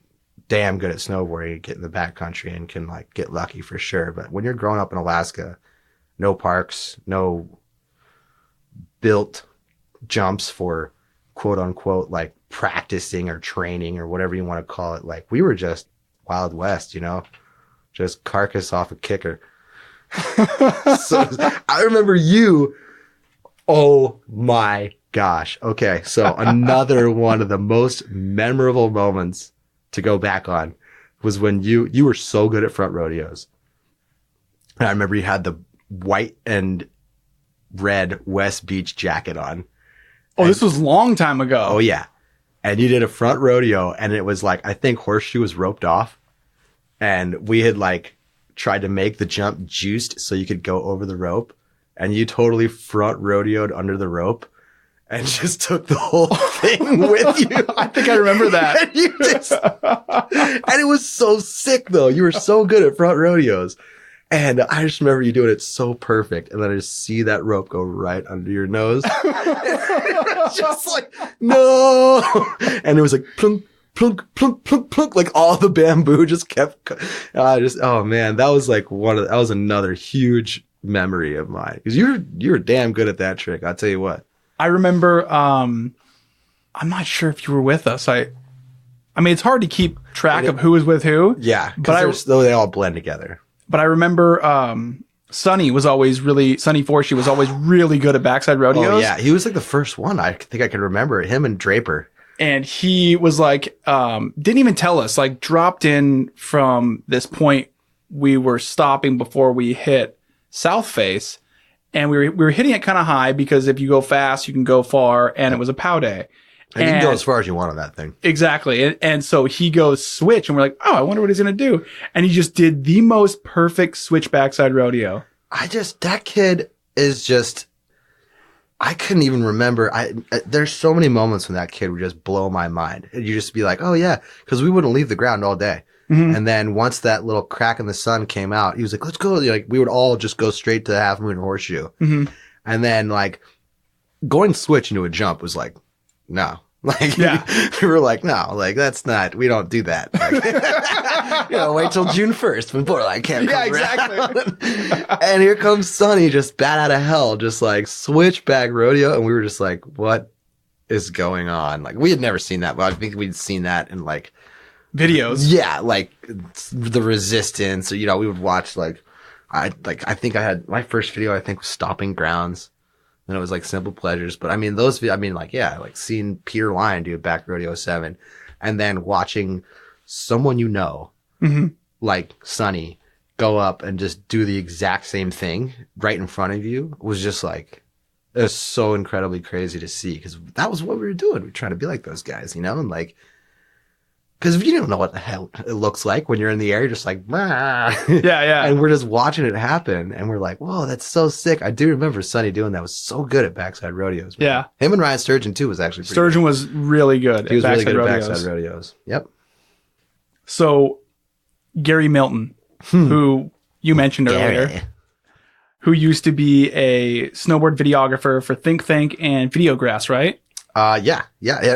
damn good at snowboarding get in the backcountry and can like get lucky for sure. But when you're growing up in Alaska, no parks, no built jumps for quote unquote like practicing or training or whatever you want to call it. Like we were just Wild West, you know, just carcass off a kicker. So I remember you. Oh my gosh. Okay. So another one of the most memorable moments to go back on was when you were so good at front rodeos. And I remember you had the white and red West Beach jacket on. Oh, this was a long time ago. Oh yeah. And you did a front rodeo and it was like, I think Horseshoe was roped off and we had like tried to make the jump juiced so you could go over the rope and you totally front rodeoed under the rope and just took the whole thing with you. I think I remember that. And you just, and it was so sick though. You were so good at front rodeos. And I just remember you doing it so perfect. And then I just see that rope go right under your nose. Just like, no. And it was like plunk, plunk, plunk, plunk, plunk. Like all the bamboo just kept, oh man, that was like that was another huge memory of mine. Cause you were damn good at that trick. I'll tell you what. I remember, I'm not sure if you were with us. I mean, it's hard to keep track of who was with who. Yeah. Cause they all blend together. But I remember, Sonny Forshee was always really good at backside rodeos. Oh yeah. He was like the first one. I think I can remember him and Draper. And he was like, didn't even tell us, like dropped in from this point. We were stopping before we hit South Face. And we were hitting it kind of high because if you go fast, you can go far. And it was a POW day. And you can go as far as you want on that thing. Exactly. And so he goes switch and we're like, oh, I wonder what he's going to do. And he just did the most perfect switch backside rodeo. That kid is just, I couldn't even remember. There's so many moments when that kid would just blow my mind. And you just be like, oh yeah. Cause we wouldn't leave the ground all day. Mm-hmm. And then once that little crack in the sun came out, he was like, let's go. Like we would all just go straight to the Half Moon Horseshoe. Mm-hmm. And then like going switch into a jump was like, no. Like, yeah. We were like, no, like, that's not, we don't do that. Like, wait till June 1st when Boarderline Camp comes exactly. And here comes Sonny, just bat out of hell, just like switchback rodeo. And we were just like, what is going on? Like, we had never seen that, but I think we'd seen that in like videos. Yeah. Like the Resistance, or, we would watch I think I had my first video, I think was Stomping Grounds. And it was like Simple Pleasures. But I mean, like seeing Peter Lyon do a back rodeo 7 and then watching someone, mm-hmm. like Sonny, go up and just do the exact same thing right in front of you was just like, it was so incredibly crazy to see because that was what we were doing. We were trying to be like those guys, and like, because if you don't know what the hell it looks like when you're in the air, you're just like, ah. Yeah. And we're just watching it happen. And we're like, whoa, that's so sick. I do remember Sonny doing that. Was so good at backside rodeos. Man. Yeah. Him and Ryan Sturgeon, too, was actually pretty Sturgeon good. was really good. He was really good at backside rodeos. Yep. So, Gary Milton, who you mentioned earlier. who used to be a snowboard videographer for Think Think and Videograss, right? Yeah.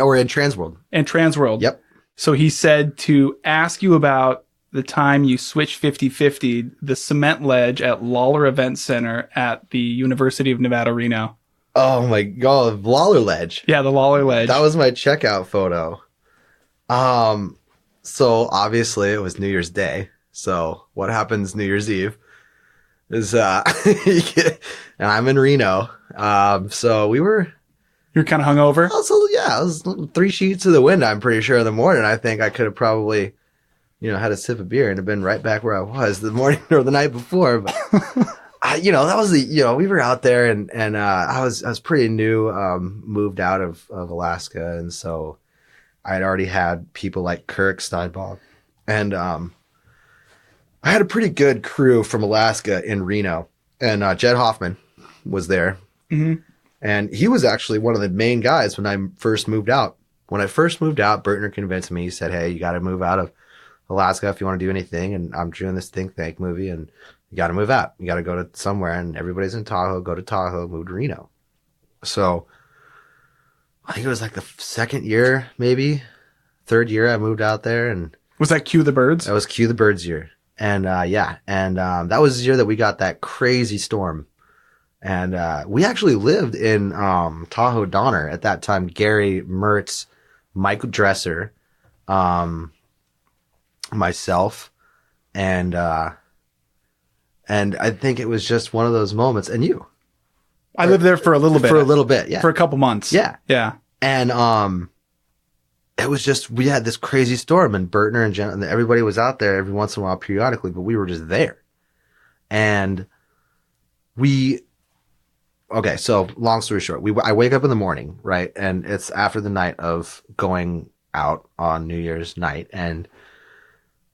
Or in Transworld. And Transworld. Yep. So he said to ask you about the time you switched 50-50 the cement ledge at Lawler Event Center at the University of Nevada, Reno. Oh my God, Lawler Ledge. Yeah, the Lawler ledge. That was my checkout photo. So obviously it was New Year's Day. So what happens New Year's Eve is, and I'm in Reno. So we were. You're kind of hungover? Also, yeah, I was 3 sheets to the wind, I'm pretty sure, in the morning. I think I could have probably, had a sip of beer and have been right back where I was the morning or the night before. But, that was we were out there and I was pretty new, moved out of Alaska. And so I had already had people like Kirk Steinbach. And I had a pretty good crew from Alaska in Reno. And Jed Hoffman was there. Mm-hmm. And he was actually one of the main guys when I first moved out. When I first moved out, Burtner convinced me. He said, hey, you got to move out of Alaska if you want to do anything. And I'm doing this Think Tank movie and you got to move out. You got to go to somewhere. And everybody's in Tahoe. Go to Tahoe, move to Reno. So I think it was like the second year, maybe third year I moved out there. And was that Cue the Birds? That was Cue the Birds year. And that was the year that we got that crazy storm. And we actually lived in Tahoe Donner at that time. Gary Mertz, Michael Dresser, myself, and I think it was just one of those moments. And you, I lived there for a little bit. For a little bit, yeah. For a couple months, yeah. And it was just we had this crazy storm, and Burtner and Jen, and everybody was out there every once in a while, periodically, but we were just there, and we. Okay, so long story short, I wake up in the morning, right? And it's after the night of going out on New Year's night. And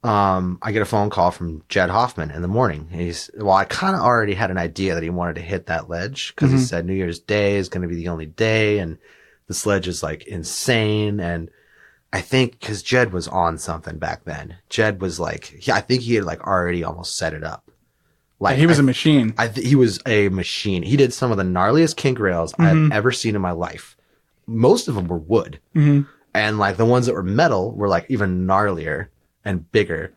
I get a phone call from Jed Hoffman in the morning. I kind of already had an idea that he wanted to hit that ledge because he said New Year's Day is going to be the only day. And this ledge is like insane. And I think because Jed was on something back then. Jed was like, I think he had like already almost set it up. Like he was a machine. He was a machine. He did some of the gnarliest kink rails I've ever seen in my life. Most of them were wood. Mm-hmm. And like the ones that were metal were like even gnarlier and bigger.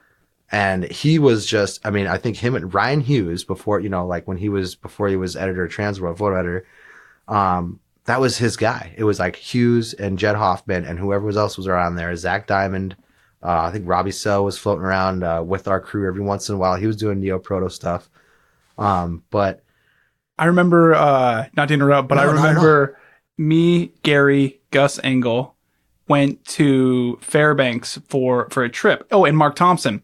And he was just, I think him and Ryan Hughes before he was editor, Transworld photo editor, that was his guy. It was like Hughes and Jed Hoffman and whoever else was around there. Zach Diamond. I think Robbie So was floating around with our crew every once in a while. He was doing Neo Proto stuff. But I remember, not to interrupt, but I remember me, Gary, Gus Engel went to Fairbanks for a trip. Oh, and Mark Thompson.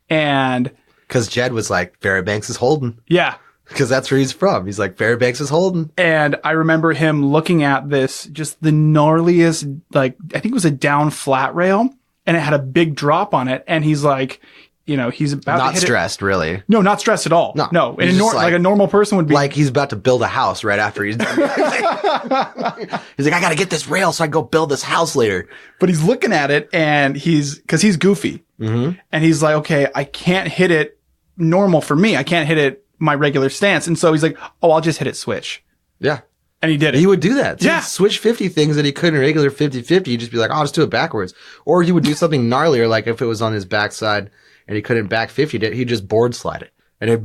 And because Jed was like, Fairbanks is holding. Yeah. Because that's where he's from. He's like, Fairbanks is holding. And I remember him looking at this, just the gnarliest, like, I think it was a down flat rail. And it had a big drop on it. And he's like, he's about not to hit stressed, really. No, not stressed at all. No. And like a normal person would be. Like he's about to build a house right after he's done. He's like, I got to get this rail so I can go build this house later. But he's looking at it and because he's goofy. Mm-hmm. And he's like, okay, I can't hit it normal for me. I can't hit it my regular stance. And so he's like, oh, I'll just hit it switch. Yeah. And he did it. He would do that. So yeah. Switch 50 things that he couldn't regular 50-50. He'd just be like, oh, I'll just do it backwards. Or he would do something gnarlier, like if it was on his backside and he couldn't back 50 it, he'd just board slide it. And it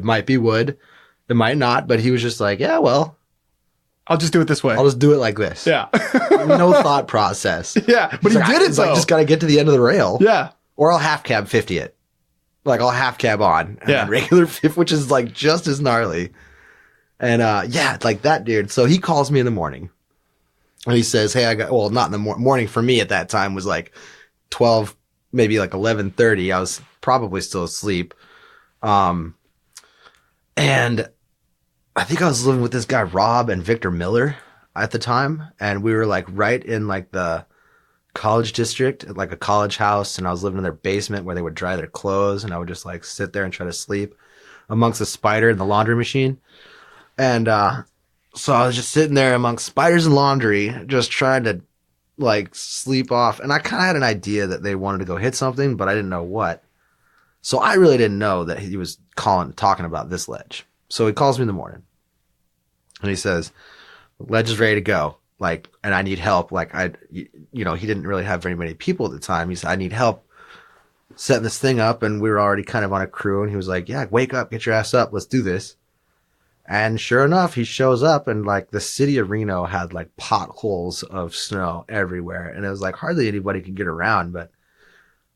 might be wood. It might not, but he was just like, yeah, well. I'll just do it this way. I'll just do it like this. Yeah. No thought process. Yeah. But he did it, though. I just got to get to the end of the rail. Yeah. Or I'll half cab 50 it. Like I'll half cab on. And then regular 50, which is like just as gnarly. And like that dude. So he calls me in the morning and he says, hey, not in the morning for me at that time was like 12, maybe like 11:30. I was probably still asleep. And I think I was living with this guy, Rob and Victor Miller at the time. And we were like right in like the college district, like a college house. And I was living in their basement where they would dry their clothes. And I would just like sit there and try to sleep amongst the spider and the laundry machine. And so I was just sitting there amongst spiders and laundry, just trying to like sleep off. And I kind of had an idea that they wanted to go hit something, but I didn't know what. So I really didn't know that he was talking about this ledge. So he calls me in the morning and he says, ledge is ready to go. Like, and I need help. Like he didn't really have very many people at the time. He said, I need help setting this thing up. And we were already kind of on a crew. And he was like, yeah, wake up, get your ass up. Let's do this. And sure enough, he shows up and like the city of Reno had like potholes of snow everywhere. And it was like hardly anybody could get around, but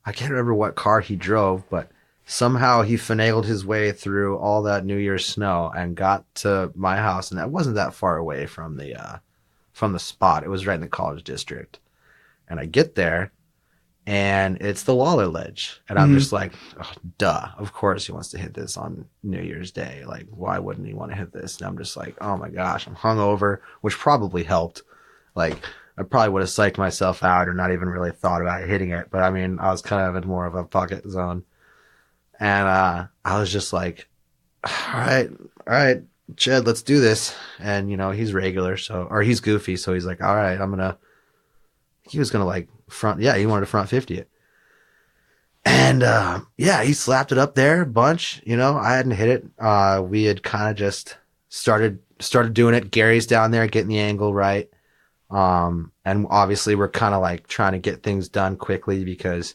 I can't remember what car he drove, but somehow he finagled his way through all that New Year's snow and got to my house. And that wasn't that far away from the spot. It was right in the college district. And I get there and it's the Lawler Ledge. And I'm just like, oh, duh. Of course he wants to hit this on New Year's Day. Like, why wouldn't he want to hit this? And I'm just like, oh my gosh, I'm hungover, which probably helped. Like, I probably would have psyched myself out or not even really thought about hitting it. But I mean, I was kind of in more of a pocket zone. And I was just like, all right, Jed, let's do this. And, he's regular, or he's goofy. So he's like, all right, he was going to like he wanted to front 50 it. And, he slapped it up there a bunch. I hadn't hit it. We had kind of just started doing it. Gary's down there getting the angle right. And obviously we're kind of like trying to get things done quickly because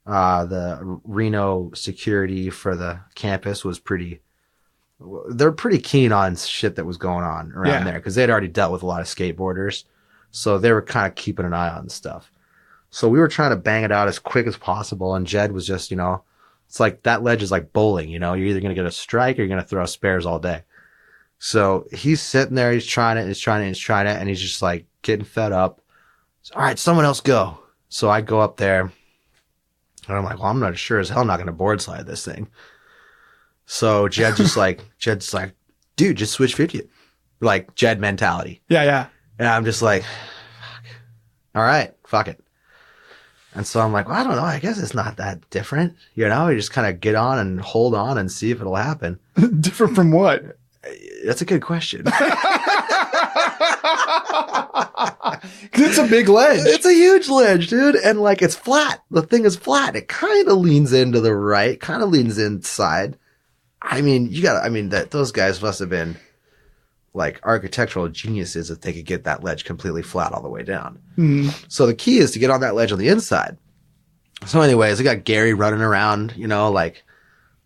the Reno security for the campus was they're pretty keen on shit that was going on around there because they'd already dealt with a lot of skateboarders. So they were kind of keeping an eye on stuff. So we were trying to bang it out as quick as possible. And Jed was just, it's like that ledge is like bowling, you're either going to get a strike or you're going to throw spares all day. So he's sitting there, he's trying it, and he's just like getting fed up. So, all right, someone else go. So I go up there and I'm like, well, I'm not sure as hell not going to board slide this thing. So Jed's like, dude, just switch 50. Like Jed mentality. Yeah. And I'm just like, fuck. All right, fuck it. And so I'm like, well, I don't know. I guess it's not that different. You just kind of get on and hold on and see if it'll happen. Different from what? That's a good question. Because it's a big ledge. It's a huge ledge, dude. And like, it's flat. The thing is flat. It kind of leans into the right, kind of leans inside. I mean, those guys must have been like architectural geniuses if they could get that ledge completely flat all the way down. Mm-hmm. So the key is to get on that ledge on the inside. So anyways, I got Gary running around,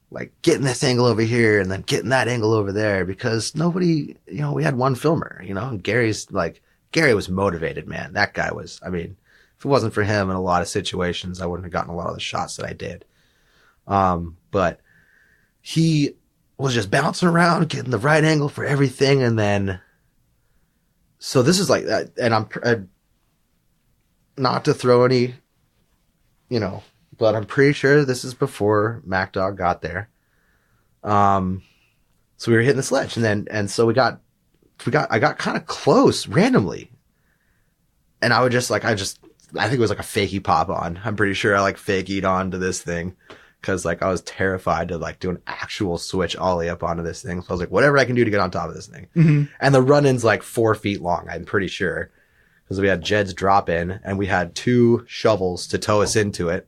like getting this angle over here and then getting that angle over there because nobody, we had one filmer, and Gary was motivated, man. That guy was, if it wasn't for him in a lot of situations, I wouldn't have gotten a lot of the shots that I did. But he was just bouncing around, getting the right angle for everything. And then, so this is like that. And I'm not to throw any, but I'm pretty sure this is before Mac Dog got there. So we were hitting the sledge and so I got kind of close randomly. And I think it was like a fakie pop on. I'm pretty sure I like fakied onto this thing. Cause like I was terrified to like do an actual switch ollie up onto this thing. So I was like, whatever I can do to get on top of this thing. Mm-hmm. And the run-in's like 4 feet long, I'm pretty sure. Cause we had Jed's drop in and we had 2 shovels to tow us into it.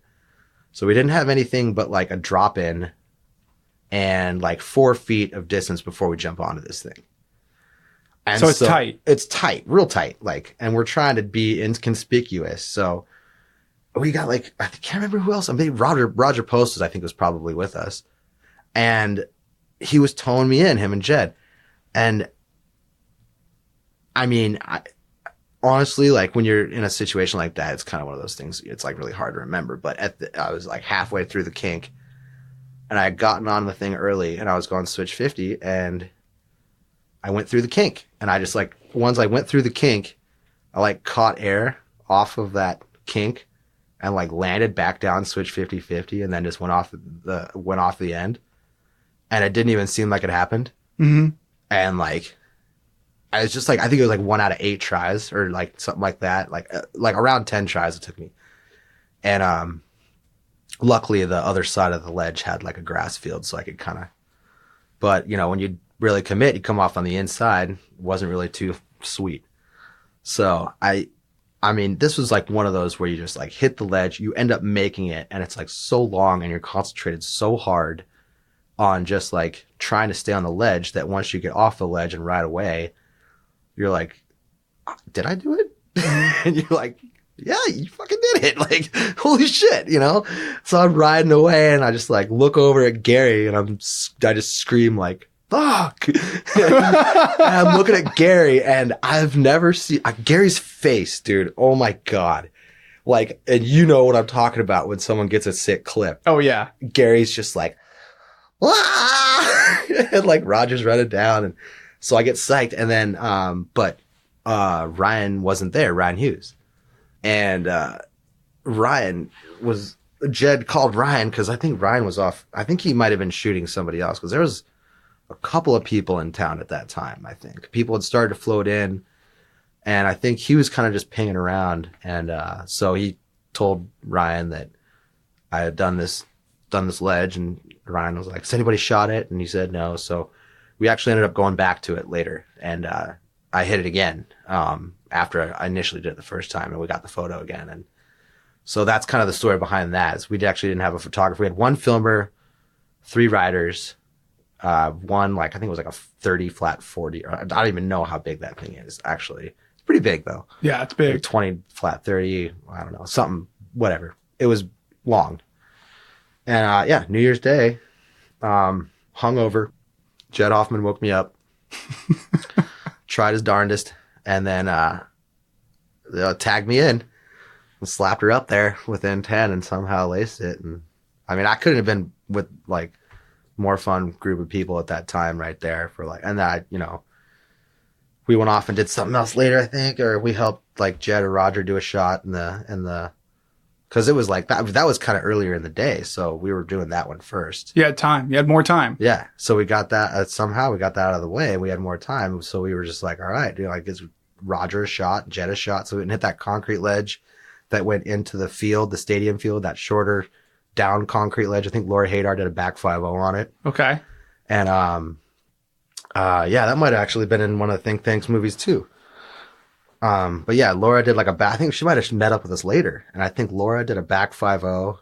So we didn't have anything but like a drop in and like 4 feet of distance before we jump onto this thing. And so it's tight. It's tight, real tight. Like, and we're trying to be inconspicuous. So we got like, I can't remember who else. Maybe Roger Post, I think, was probably with us. And he was towing me in, him and Jed. And honestly, like when you're in a situation like that, it's kind of one of those things. It's like really hard to remember. But I was like halfway through the kink and I had gotten on the thing early and I was going switch 50 and I went through the kink. And I just like, once I went through the kink, I like caught air off of that kink and like landed back down, switch 50-50, and then just went off the end. And it didn't even seem like it happened. Mm-hmm. And like, I was just like, I think it was like 1 out of 8 tries or like something like that. Like around 10 tries it took me. And, luckily the other side of the ledge had like a grass field so I could kind of, but when you really commit, you come off on the inside. It wasn't really too sweet. So this was like one of those where you just like hit the ledge, you end up making it and it's like so long and you're concentrated so hard. on just like trying to stay on the ledge, that once you get off the ledge and ride away, you're like, did I do it? And you're like, yeah, you fucking did it. Like, holy shit, you know? So I'm riding away and I just like look over at Gary and I just scream like, fuck. And I'm looking at Gary and I've never seen Gary's face, dude. Oh my God. Like, and you know what I'm talking about when someone gets a sick clip. Oh yeah. Gary's just like, ah! And like Roger's running down. And so I get psyched. And then, but Ryan wasn't there, Ryan Hughes. And Jed called Ryan because I think Ryan was off. I think he might have been shooting somebody else because there was a couple of people in town at that time. I think people had started to float in, and I think he was kind of just pinging around. And so he told Ryan that I had done this ledge, and Ryan was like, "Has anybody shot it?" And he said no. So we actually ended up going back to it later, and I hit it again after I initially did it the first time, and we got the photo again. And so that's kind of the story behind that. Is we actually didn't have a photographer. We had one filmer, 3 riders, one like I think it was like a 30 flat 40. Or I don't even know how big that thing is. Actually, it's pretty big though. Yeah, it's big. Like 20 flat 30. I don't know, something, whatever. It was long. And yeah, New Year's Day, hungover. Jed Hoffman woke me up. Tried his darndest, and then tagged me in and slapped her up there within 10 and somehow laced it. And I mean, I couldn't have been with like more fun group of people at that time right there for like, and that, you know, we went off and did something else later, I think, or we helped like Jed or Roger do a shot in the because it was like that was kind of earlier in the day, so we were doing that one first. You had time. You had more time. Yeah, so we got that somehow we got that out of the way. We had more time, so we were just like, all right, dude, like it's Roger a shot, Jed a shot, so we didn't hit that concrete ledge that went into the field, the stadium field, that shorter down concrete ledge. I think Laura Hadar did a back 5-0 on it. Okay. And yeah, that might have actually been in one of the Think Tanks movies too. But yeah, Laura did like I think she might have met up with us later. And I think Laura did a back 5-0. I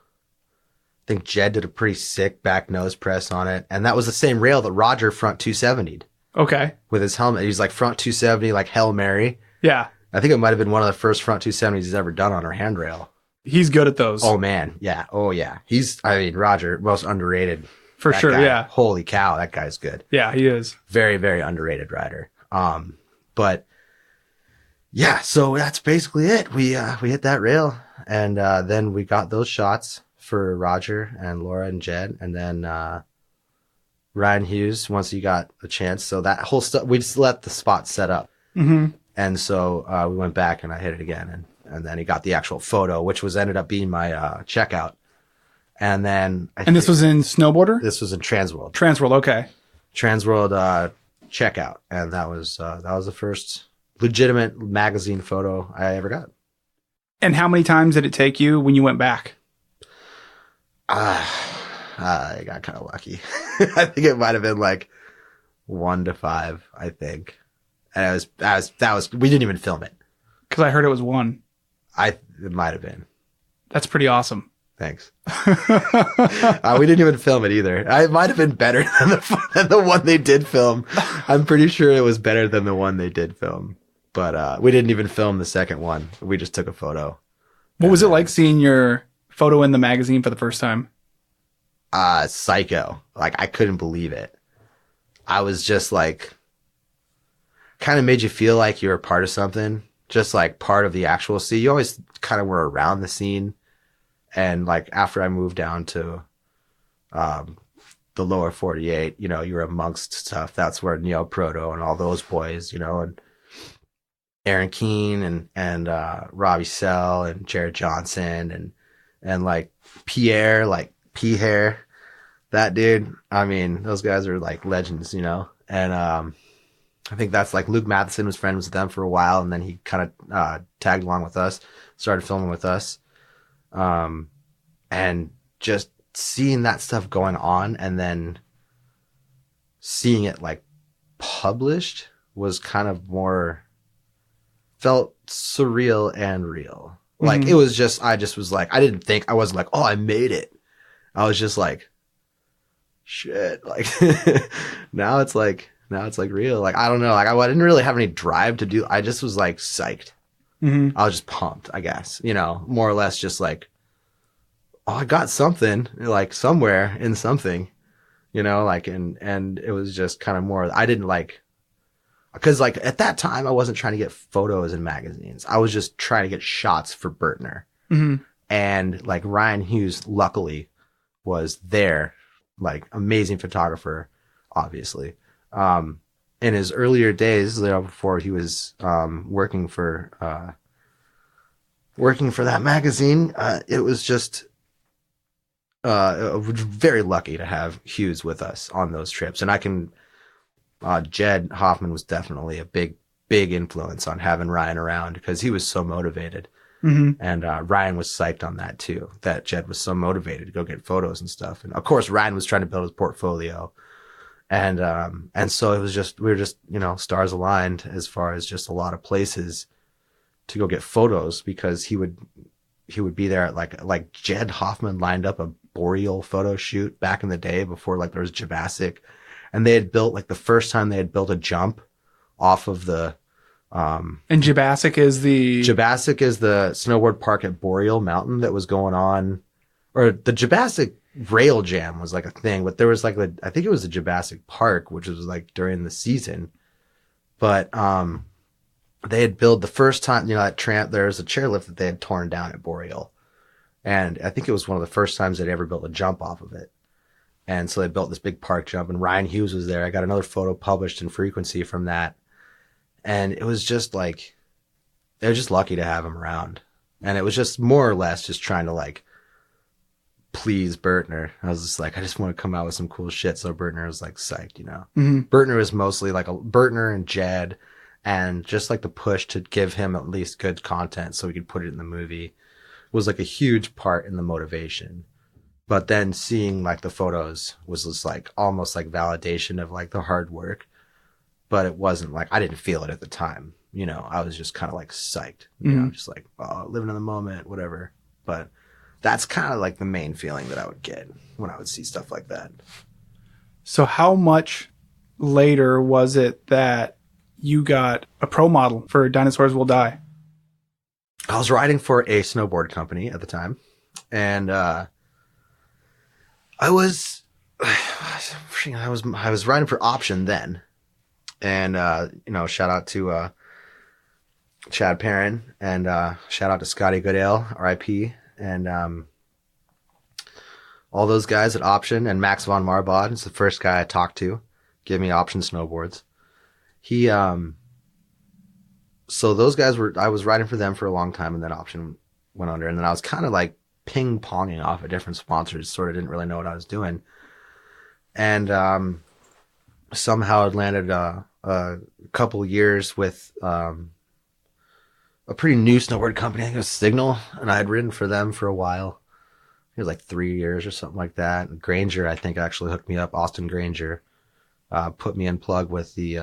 think Jed did a pretty sick back nose press on it. And that was the same rail that Roger front 270'd. Okay. With his helmet. He's like front 270, like Hail Mary. Yeah. I think it might have been one of the first front 270s he's ever done on her handrail. He's good at those. Oh man. Yeah. Oh yeah. Roger, most underrated. For sure. Guy. Yeah. Holy cow. That guy's good. Yeah, he is. Very, very underrated rider. But yeah, so that's basically it. We hit that rail, and then we got those shots for Roger and Laura and Jed, and then Ryan Hughes once he got a chance. So that whole stuff, we just let the spot set up, and so we went back and I hit it again, and then he got the actual photo, which ended up being my checkout, and then this was in Snowboarder. This was in Transworld. Transworld, okay. Transworld checkout, and that was the first legitimate magazine photo I ever got. And how many times did it take you when you went back? I got kind of lucky. I think it might have been like 1 to 5, I think. And that was we didn't even film it. Because I heard it was 1. It might have been. That's pretty awesome. Thanks. We didn't even film it either. It might have been better than the one they did film. I'm pretty sure it was better than the one they did film. But we didn't even film the second one. We just took a photo. What was it like seeing your photo in the magazine for the first time? Psycho. Like, I couldn't believe it. I was just like, kind of made you feel like you were part of something. Just like part of the actual scene. You always kind of were around the scene. And like after I moved down to the lower 48, you know, you're amongst stuff. That's where Neo Proto and all those boys, you know, and Aaron Keane and Robbie Sell and Jared Johnson and like Pierre, like P-Hair, that dude. I mean, those guys are like legends, you know. And I think that's like Luke Matheson was friends with them for a while, and then he kind of tagged along with us, started filming with us. And just seeing that stuff going on and then seeing it like published was kind of more, felt surreal and real. Like it was just, I just was like, I wasn't like, oh, I made it. I was just like, shit. Like now it's like real. Like, I don't know. Like I didn't really have any drive to do. I just was like psyched. I was just pumped, I guess, you know, more or less just like, oh, I got something like somewhere in something, you know, like, and it was just kind of more, I didn't like, because like at that time I wasn't trying to get photos in magazines. I was just trying to get shots for Burtner. And like Ryan Hughes, luckily, was there, like amazing photographer, obviously. In his earlier days, you know, before he was working for that magazine, it was just very lucky to have Hughes with us on those trips. And Jed Hoffman was definitely a big influence on having Ryan around because he was so motivated. And Ryan was psyched on that too, that Jed was so motivated to go get photos and stuff. And of course, Ryan was trying to build his portfolio. And so it was just, we were just, you know, stars aligned as far as just a lot of places to go get photos because he would be there at like Jed Hoffman lined up a boreal photo shoot back in the day before like there was Jurassic, and they had built like the first time they had built a jump off of the, and Jurassic is the snowboard park at Boreal Mountain that was going on, or the Jurassic rail jam was like a thing, but there was like I think it was the Jurassic Park, which was like during the season. But they had built the first time, you know, there was a chairlift that they had torn down at Boreal, and I think it was one of the first times they'd ever built a jump off of it. And so they built this big park jump, and Ryan Hughes was there. I got another photo published in Frequency from that, and it was just like they were just lucky to have him around, and it was just more or less just trying to like please Burtner. I was just like, I just want to come out with some cool shit. So Burtner was like psyched, you know. Burtner was mostly like Burtner and Jed, and just like the push to give him at least good content so we could put it in the movie was like a huge part in the motivation. But then seeing like the photos was just like almost like validation of like the hard work, but it wasn't like, I didn't feel it at the time. You know, I was just kind of like psyched, you know, just like, oh, living in the moment, whatever. But that's kind of like the main feeling that I would get when I would see stuff like that. So how much later was it that you got a pro model for Dinosaurs Will Die? I was riding for a snowboard company at the time, and I was riding for Option then, and you know, shout out to Chad Perrin, and shout out to Scotty Goodale, R.I.P. And all those guys at Option, and Max von Marbod is the first guy I talked to, give me Option snowboards. He so those guys I was riding for them for a long time, and then Option went under, and then I was kind of like ping-ponging off of different sponsors, sort of didn't really know what I was doing. And somehow it landed a couple years with a pretty new snowboard company. I think it was Signal, and I had ridden for them for a while. It was like 3 years or something like that. And Granger, I think, actually hooked me up. Austin Granger put me in plug with the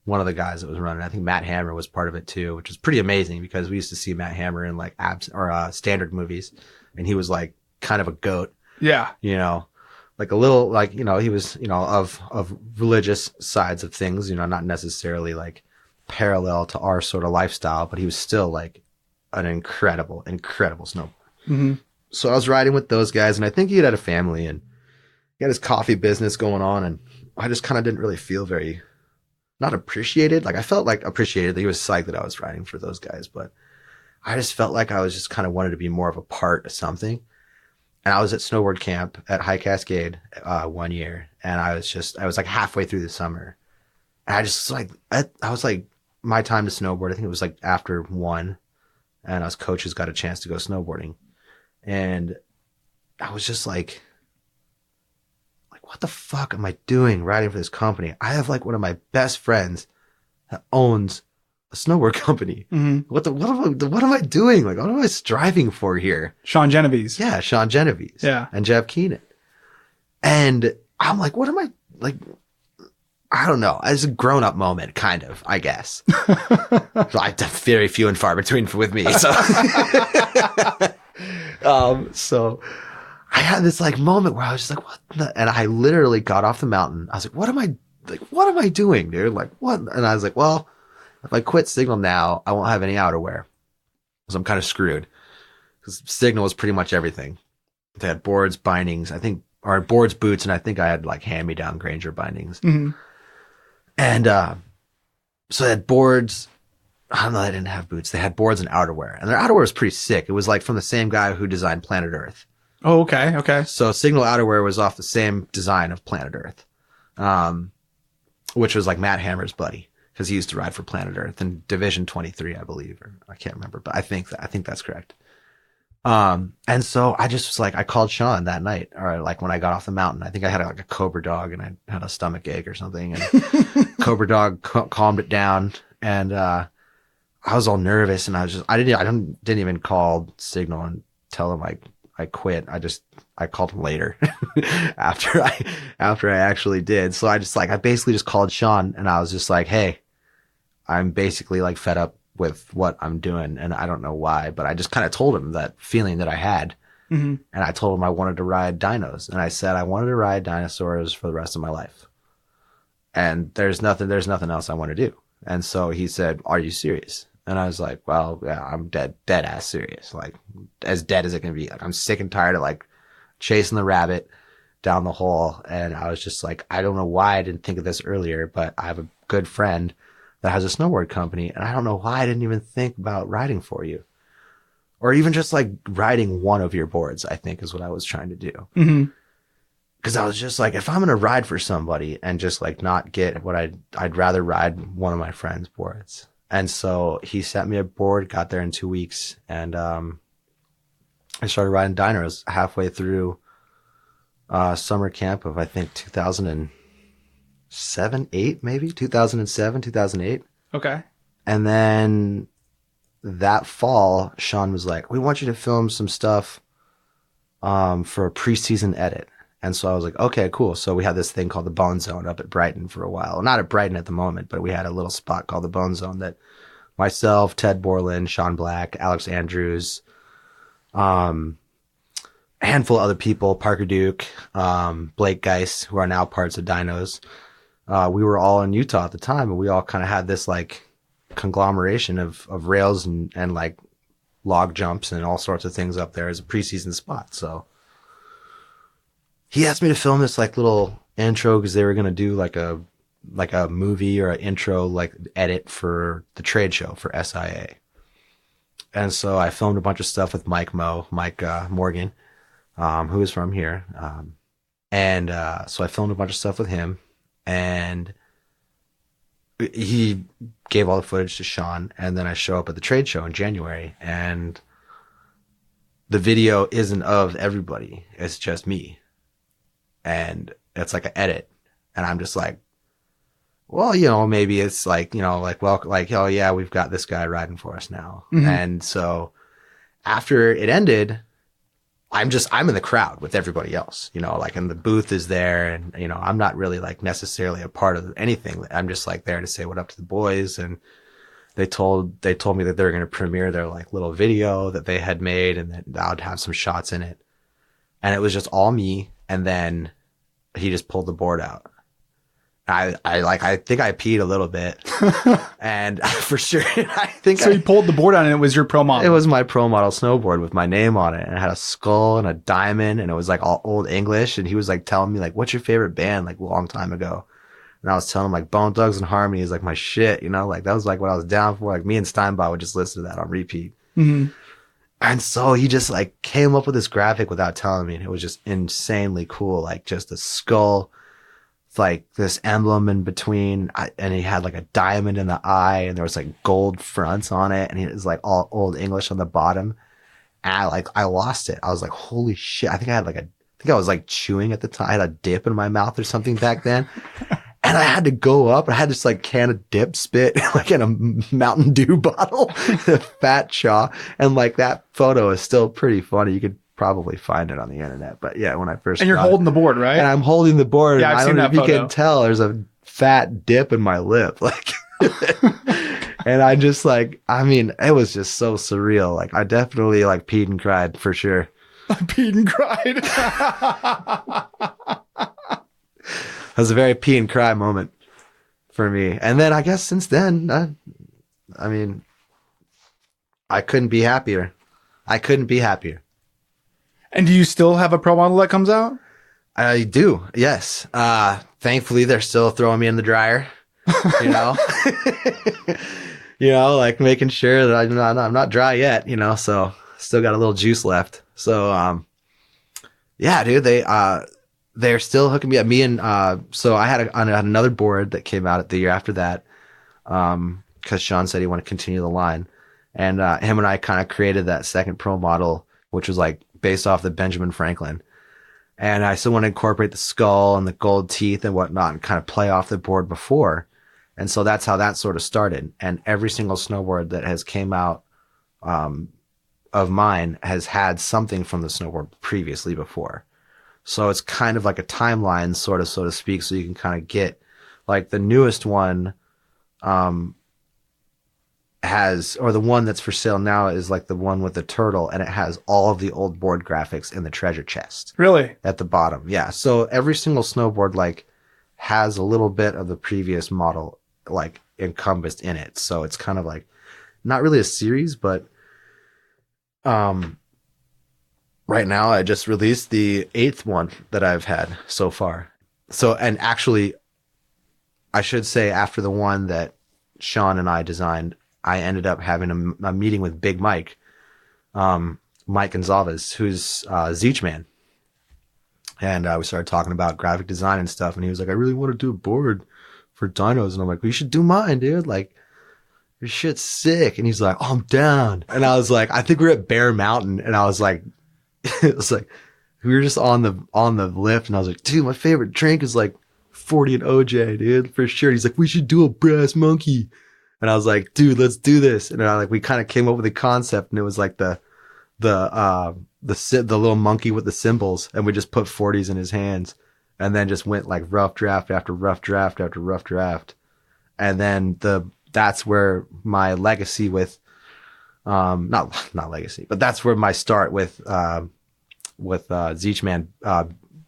one of the guys that was running. I think Matt Hammer was part of it too, which was pretty amazing because we used to see Matt Hammer in like standard movies, and he was like kind of a goat. Yeah, you know, like a little like, you know, he was, you know, of religious sides of things, you know, not necessarily like parallel to our sort of lifestyle, but he was still like an incredible snowboarder. So I was riding with those guys, and I think he had a family, and he had his coffee business going on, and I just kind of didn't really feel very, not appreciated. Like I felt like appreciated that he was psyched that I was riding for those guys, but I just felt like I was just kind of wanted to be more of a part of something. And I was at snowboard camp at High Cascade 1 year, and I was like halfway through the summer, and I just like, I was like, my time to snowboard, I think it was like after 1, and us coaches got a chance to go snowboarding, and I was just like, what the fuck am I doing riding for this company? I have like one of my best friends that owns a snowboard company. What am I doing? Like, what am I striving for here? Sean Genovese. Yeah, Sean Genovese. Yeah. And Jeff Keenan. And I'm like, what am I, like, I don't know. It's a grown-up moment, kind of, I guess. So very few and far between with me. So, so I had this like moment where I was just like, what the? And I literally got off the mountain. I was like, what am I doing, dude? Like, what? And I was like, well, if I quit Signal now, I won't have any outerwear. So I'm kind of screwed because Signal was pretty much everything. They had boards, bindings, or boards, boots, and I think I had like hand-me-down Granger bindings. Mm-hmm. And so they had boards. I don't know, they didn't have boots. They had boards and outerwear. And their outerwear was pretty sick. It was like from the same guy who designed Planet Earth. Oh, okay. Okay. So Signal outerwear was off the same design of Planet Earth, which was like Matt Hammer's buddy because he used to ride for Planet Earth in Division 23, I believe, or I can't remember, but I think that's correct. And so I just was like, I called Sean that night, or like when I got off the mountain. I think I had like a Cobra dog and I had a stomach ache or something, and Cobra dog calmed it down, and I was all nervous, and I didn't even call Signal and tell them I quit. I called him later after I actually did. So I basically just called Sean, and I was just like, hey, I'm basically like fed up with what I'm doing, and I don't know why, but I just kind of told him that feeling that I had. Mm-hmm. And I told him I wanted to ride dinos, and I said I wanted to ride dinosaurs for the rest of my life, and there's nothing else I want to do. And so he said, are you serious? And I was like, well, yeah, I'm dead ass serious, like as dead as it can be. Like, I'm sick and tired of like chasing the rabbit down the hole. And I was just like, I don't know why I didn't think of this earlier, but I have a good friend that has a snowboard company, and I don't know why I didn't even think about riding for you, or even just like riding one of your boards, I think is what I was trying to do. Mm-hmm. Cause I was just like, if I'm going to ride for somebody and just like not get what I'd rather ride one of my friends' boards. And so he sent me a board, got there in 2 weeks, and I started riding dinos halfway through summer camp of, I think, 2007, 2008. Okay. And then that fall, Sean was like, we want you to film some stuff for a preseason edit. And so I was like, okay, cool. So we had this thing called the Bone Zone up at Brighton for a while. Not at Brighton at the moment, but we had a little spot called the Bone Zone that myself, Ted Borland, Sean Black, Alex Andrews, a handful of other people, Parker Duke, Blake Geis, who are now parts of Dinos. We were all in Utah at the time, and we all kind of had this like conglomeration of rails and like log jumps and all sorts of things up there as a preseason spot. So he asked me to film this like little intro because they were going to do like a movie or an intro like edit for the trade show for SIA. And so I filmed a bunch of stuff with Mike Morgan, who is from here. So I filmed a bunch of stuff with him, and he gave all the footage to Sean. And then I show up at the trade show in January, and the video isn't of everybody. It's just me. And it's like an edit. And I'm just like, well, maybe it's like, well, like, oh yeah, we've got this guy riding for us now. Mm-hmm. And so after it ended, I'm in the crowd with everybody else, like, and the booth is there, and, I'm not really like necessarily a part of anything. I'm just like there to say what up to the boys. And they told me that they were going to premiere their like little video that they had made, and that I would have some shots in it. And it was just all me. And then he just pulled the board out. I think I peed a little bit, and for sure, he pulled the board out, and it was your pro model. It was my pro model snowboard with my name on it, and it had a skull and a diamond, and it was like all old English. And he was like telling me like, "What's your favorite band?" Like a long time ago, and I was telling him like Bone Thugs and Harmony is like my shit, like that was like what I was down for. Like me and Steinbach would just listen to that on repeat. Mm-hmm. And so he just like came up with this graphic without telling me, and it was just insanely cool. Like just a skull, like this emblem in between, and he had like a diamond in the eye, and there was like gold fronts on it, and it was like all old English on the bottom. And I lost it. I was like, holy shit. I think I was like chewing at the time. I had a dip in my mouth or something back then. And I had to go up. I had this like can of dip spit like in a Mountain Dew bottle, a fat chaw. And like that photo is still pretty funny. You could probably find it on the internet. But yeah, when I first and you're holding the board, right? And I'm holding the board. Yeah, I've seen that photo. You can tell there's a fat dip in my lip. Like, and I just like, I mean, it was just so surreal. Like I definitely like peed and cried for sure. I peed and cried. It was a very pee and cry moment for me. And then I guess since then, I mean, I couldn't be happier. I couldn't be happier. And do you still have a pro model that comes out? I do, yes. Thankfully, they're still throwing me in the dryer, you know? You know, like making sure that I'm not dry yet, you know, so still got a little juice left. So, yeah, dude, they're still hooking me up. Me and so I had another board that came out the year after that, because Sean said he wanted to continue the line, and him and I kind of created that second pro model, which was like based off the Benjamin Franklin, and I still want to incorporate the skull and the gold teeth and whatnot, and kind of play off the board before, and so that's how that sort of started. And every single snowboard that has came out of mine has had something from the snowboard previously before. So it's kind of like a timeline, sort of, so to speak, so you can kind of get, like, the newest one has, or the one that's for sale now is like the one with the turtle, and it has all of the old board graphics in the treasure chest. Really? At the bottom, yeah. So every single snowboard, like, has a little bit of the previous model, like, encompassed in it. So it's kind of like, not really a series, but right now, I just released the 8th one that I've had so far. So, and actually, I should say after the one that Sean and I designed, I ended up having a meeting with Big Mike, Mike Gonzalez, who's Zeech Man. And we started talking about graphic design and stuff. And he was like, I really want to do a board for dinos. And I'm like, well, you should do mine, dude. Like, your shit's sick. And he's like, oh, I'm down. And I was like, I think we're at Bear Mountain. And I was like, it was like, we were just on the lift, and I was like, dude, my favorite drink is like 40 and OJ, dude, for sure. He's like, we should do a brass monkey. And I was like, dude, let's do this. And we kind of came up with a concept, and it was like the little monkey with the cymbals, and we just put 40s in his hands, and then just went like rough draft after rough draft after rough draft. And then that's where my legacy with, not legacy, but that's where my start with Zeech Man,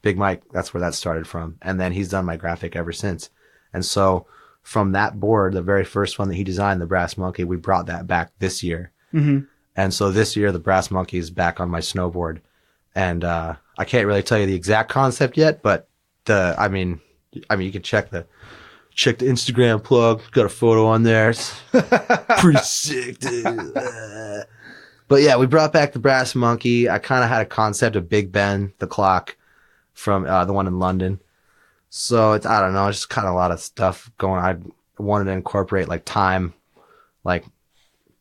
Big Mike, that's where that started from. And then he's done my graphic ever since. And so from that board, the very first one that he designed, the brass monkey, we brought that back this year. Mm-hmm. And so this year, the brass monkey is back on my snowboard. And I can't really tell you the exact concept yet, but I mean, you can check the Instagram plug. Got a photo on there. It's pretty sick, dude. But yeah, we brought back the brass monkey. I kind of had a concept of Big Ben, the clock from the one in London. So I don't know, it's just kind of a lot of stuff going on. I wanted to incorporate like time, like,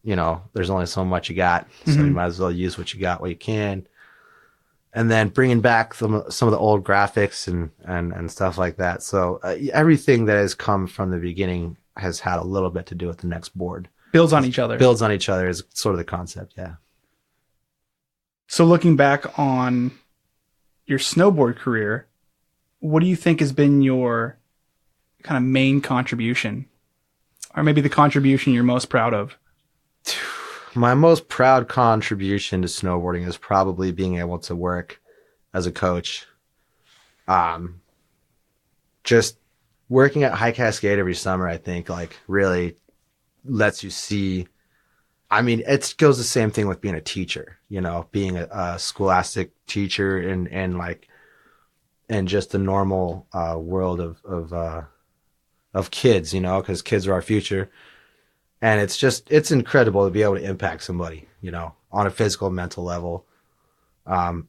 you know, there's only so much you got, so you might as well use what you got while you can. And then bringing back some of the old graphics and stuff like that. So everything that has come from the beginning has had a little bit to do with the next board. Builds on each other. Builds on each other is sort of the concept, yeah. So looking back on your snowboard career, what do you think has been your kind of main contribution? Or maybe the contribution you're most proud of? My most proud contribution to snowboarding is probably being able to work as a coach. Just working at High Cascade every summer, I think, like, really lets you see. I mean, it goes the same thing with being a teacher, you know, being a scholastic teacher and like, and just the normal world of kids, you know, because kids are our future. And it's incredible to be able to impact somebody, you know, on a physical, mental level.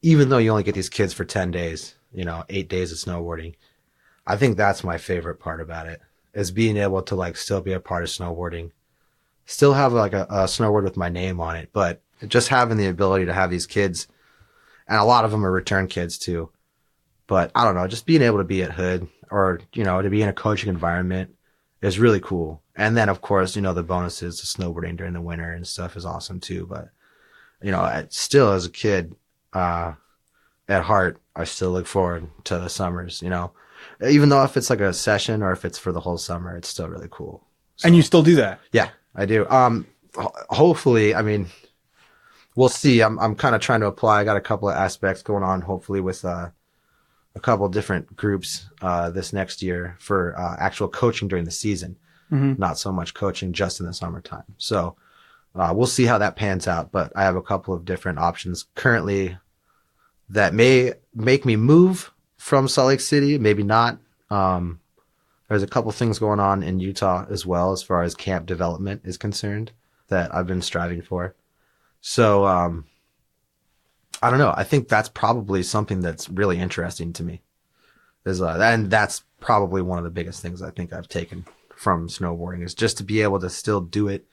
Even though you only get these kids for 10 days, you know, 8 days of snowboarding. I think that's my favorite part about it, is being able to like still be a part of snowboarding, still have like a snowboard with my name on it, but just having the ability to have these kids, and a lot of them are return kids too. But I don't know, just being able to be at Hood, or, you know, to be in a coaching environment is really cool. And then, of course, you know, the bonuses to snowboarding during the winter and stuff is awesome too. But, you know, still as a kid, at heart, I still look forward to the summers, you know, even though if it's like a session or if it's for the whole summer, it's still really cool. So, and you still do that? Yeah, I do. Hopefully, I mean, we'll see. I'm kind of trying to apply. I got a couple of aspects going on, hopefully with a couple of different groups this next year for actual coaching during the season, not so much coaching just in the summertime. So we'll see how that pans out. But I have a couple of different options currently that may make me move from Salt Lake City, maybe not. There's a couple things going on in Utah as well as far as camp development is concerned that I've been striving for. So I don't know. I think that's probably something that's really interesting to me. And that's probably one of the biggest things I think I've taken from snowboarding is just to be able to still do it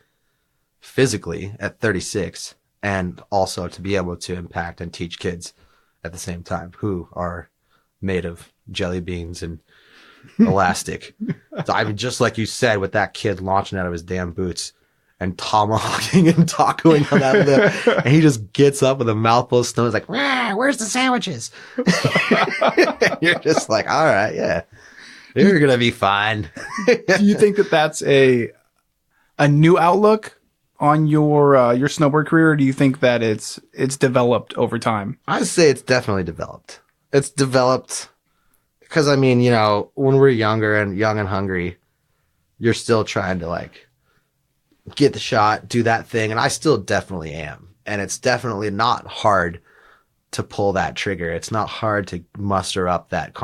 physically at 36 and also to be able to impact and teach kids at the same time who are made of jelly beans and elastic. So, I mean, just like you said, with that kid launching out of his damn boots and tomahawking and tacoing on that lip, and he just gets up with a mouthful of snow. He's like, "Where's the sandwiches?" You're just like, all right, yeah, you're gonna be fine. Do you think that that's a new outlook on your snowboard career, or do you think that it's developed over time? I say it's definitely developed. It's developed because, I mean, you know, when we're young and hungry, you're still trying to like get the shot, do that thing. And I still definitely am. And it's definitely not hard to pull that trigger. It's not hard to muster up that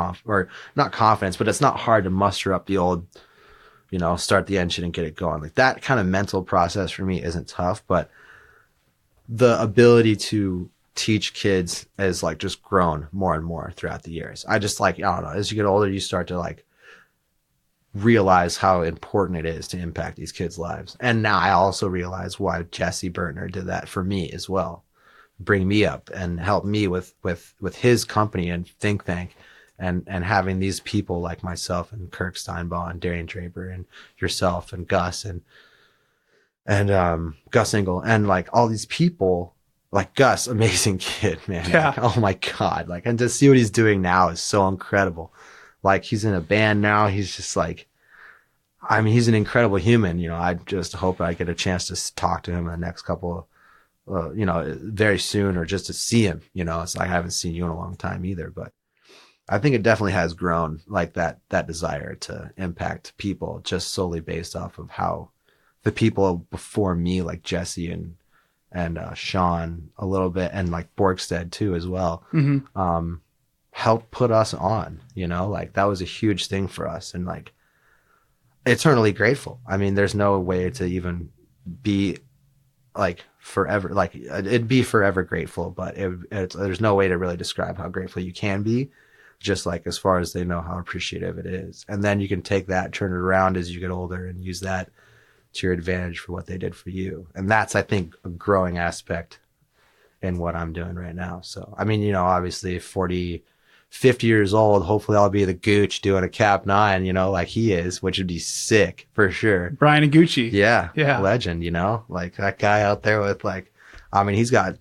not confidence, but it's not hard to muster up the old, you know, start the engine and get it going. Like that kind of mental process for me isn't tough, but the ability to teach kids has like just grown more and more throughout the years. I just like, I don't know, as you get older, you start to like realize how important it is to impact these kids' lives. And now I also realize why Jesse Burtner did that for me as well. Bring me up and help me with his company and think tank and having these people like myself and Kirk Steinbaugh and Darian Draper and yourself and Gus and Gus Engel and like all these people like Gus, amazing kid, man. Yeah. Like, oh my God. Like, and to see what he's doing now is so incredible. Like he's in a band now. He's just like, I mean, he's an incredible human. You know, I just hope I get a chance to talk to him in the next couple of, you know, very soon, or just to see him. You know, it's like I haven't seen you in a long time either, but I think it definitely has grown, like that desire to impact people just solely based off of how the people before me, like Jesse and Sean a little bit, and like Borgstead too as well, helped put us on. You know, like that was a huge thing for us, and like eternally grateful. I mean, there's no way to even be like forever, like it'd be forever grateful, but there's no way to really describe how grateful you can be, just like as far as they know how appreciative it is. And then you can take that, turn it around as you get older and use that to your advantage for what they did for you. And that's, I think, a growing aspect in what I'm doing right now. So, I mean, you know, obviously 50 years old, hopefully I'll be the Gooch doing a Cap 9, you know, like he is, which would be sick for sure. Brian Iguchi. Yeah. Yeah. Legend, you know, like that guy out there with like, I mean, he's got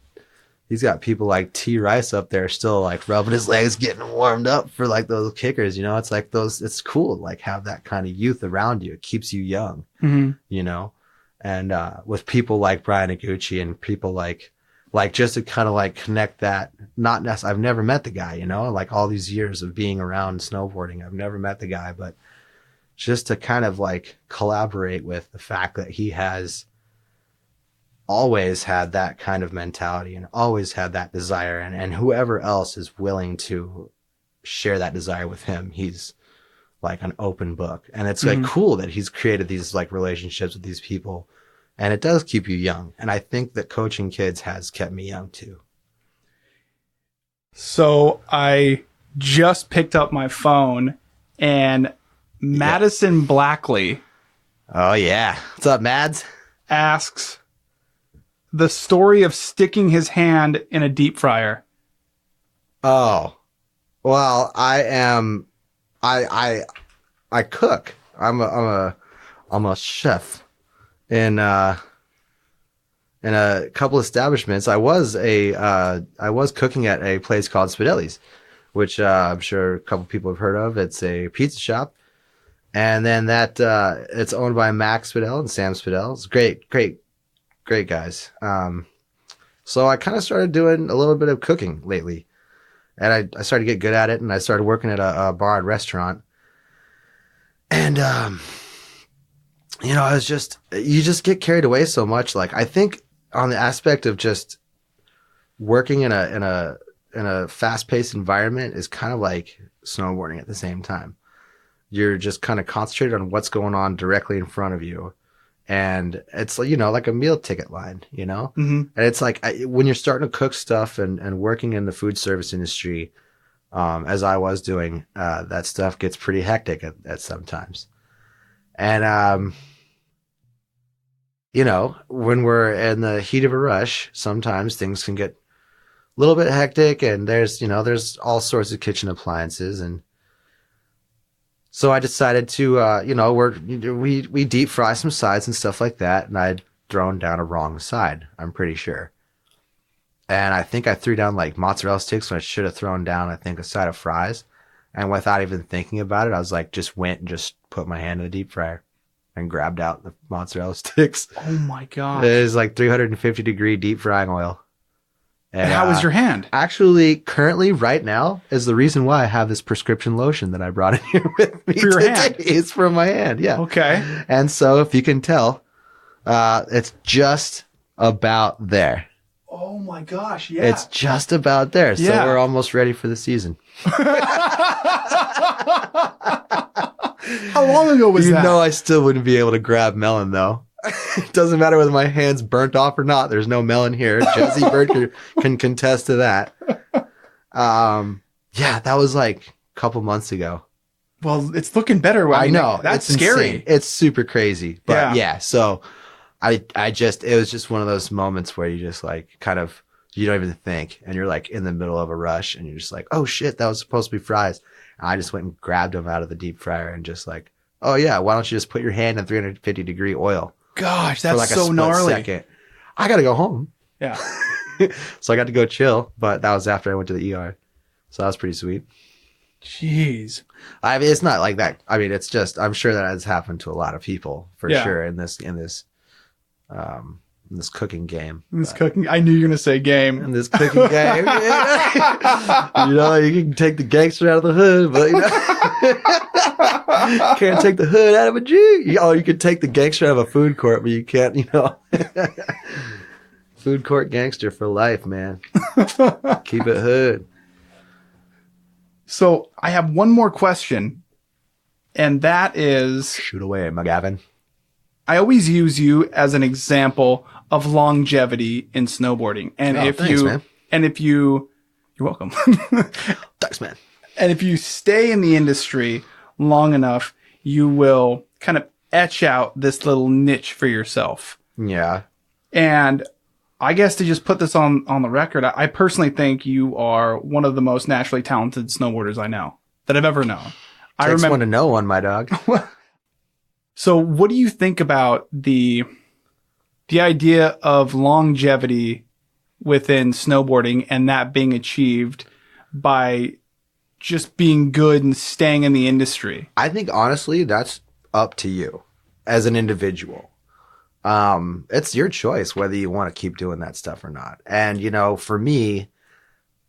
people like T Rice up there still like rubbing his legs, getting warmed up for like those kickers, you know. It's like it's cool to like have that kind of youth around you. It keeps you young, you know. And with people like Brian Iguchi and people like just to kind of like connect that, not necessarily, I've never met the guy, you know, like all these years of being around snowboarding, I've never met the guy, but just to kind of like collaborate with the fact that he has always had that kind of mentality and always had that desire, and whoever else is willing to share that desire with him, he's like an open book. And it's like cool that he's created these like relationships with these people, and it does keep you young. And I think that coaching kids has kept me young too. So I just picked up my phone and Madison Blackley. Oh yeah. What's up, Mads? Asks the story of sticking his hand in a deep fryer. Oh, well, I cook. I'm a chef in a couple establishments. I was cooking at a place called Spinelli's, which I'm sure a couple people have heard of. It's a pizza shop, and then that it's owned by Max Spinell and Sam Spinell. It's great guys. So I kind of started doing a little bit of cooking lately. And I started to get good at it, and I started working at a bar and restaurant. And, you know, you just get carried away so much. Like, I think on the aspect of just working in a fast-paced environment is kind of like snowboarding at the same time. You're just kind of concentrated on what's going on directly in front of you. And it's, you know, like a meal ticket line, you know? Mm-hmm. And it's like when you're starting to cook stuff and working in the food service industry, as I was doing, that stuff gets pretty hectic at sometimes. And, you know, when we're in the heat of a rush, sometimes things can get a little bit hectic, and there's all sorts of kitchen appliances. And so I decided to, you know, we deep fry some sides and stuff like that. And I'd thrown down a wrong side, I'm pretty sure. And I think I threw down like mozzarella sticks when I should have thrown down, I think, a side of fries. And without even thinking about it, I was like, just went and just put my hand in the deep fryer and grabbed out the mozzarella sticks. Oh my God. It was like 350-degree deep frying oil. And how was your hand? Actually, currently, right now, is the reason why I have this prescription lotion that I brought in here with me for your today. hand? It's for my hand, yeah. Okay. And so, if you can tell, it's just about there. Oh my gosh, yeah. It's just about there. So Yeah. we're almost ready for the season. How long ago was You that? know I still wouldn't be able to grab melon, though. It doesn't matter whether my hand's burnt off or not. There's no melon here. Jesse Burtner can contest to that. Yeah, that was like a couple months ago. Well, it's looking better. I know. That's it's scary. insane. It's super crazy. But Yeah. So it was just one of those moments where you just like kind of, you don't even think, and you're like in the middle of a rush and you're just like, oh shit, that was supposed to be fries. And I just went and grabbed them out of the deep fryer and just like, oh yeah, why don't you just put your hand in 350-degree oil? Gosh, For that's like a so split gnarly. second. I got to go home. Yeah. So I got to go chill, but that was after I went to the ER. So that was pretty sweet. Jeez. I mean, it's not like that. I mean, it's just, I'm sure that has happened to a lot of people for Yeah. sure in this cooking game. This cooking. I knew you were gonna say game. In this cooking game. You know, you can take the gangster out of the hood, but you know, can't take the hood out of a Jew. Oh, you can take the gangster out of a food court, but you can't, you know. Food court gangster for life, man. Keep it hood. So I have one more question, and that is, Shoot away, McGavin. I always use you as an example of longevity in snowboarding. And Oh, thanks, man. you're welcome. Thanks, man. And if you stay in the industry long enough, you will kind of etch out this little niche for yourself. Yeah. And I guess to just put this on the record, I personally think you are one of the most naturally talented snowboarders I know, that I've ever known. Takes one to know one, my dog. So what do you think about the idea of longevity within snowboarding and that being achieved by just being good and staying in the industry? I think honestly, that's up to you as an individual. It's your choice whether you want to keep doing that stuff or not. And, you know, for me,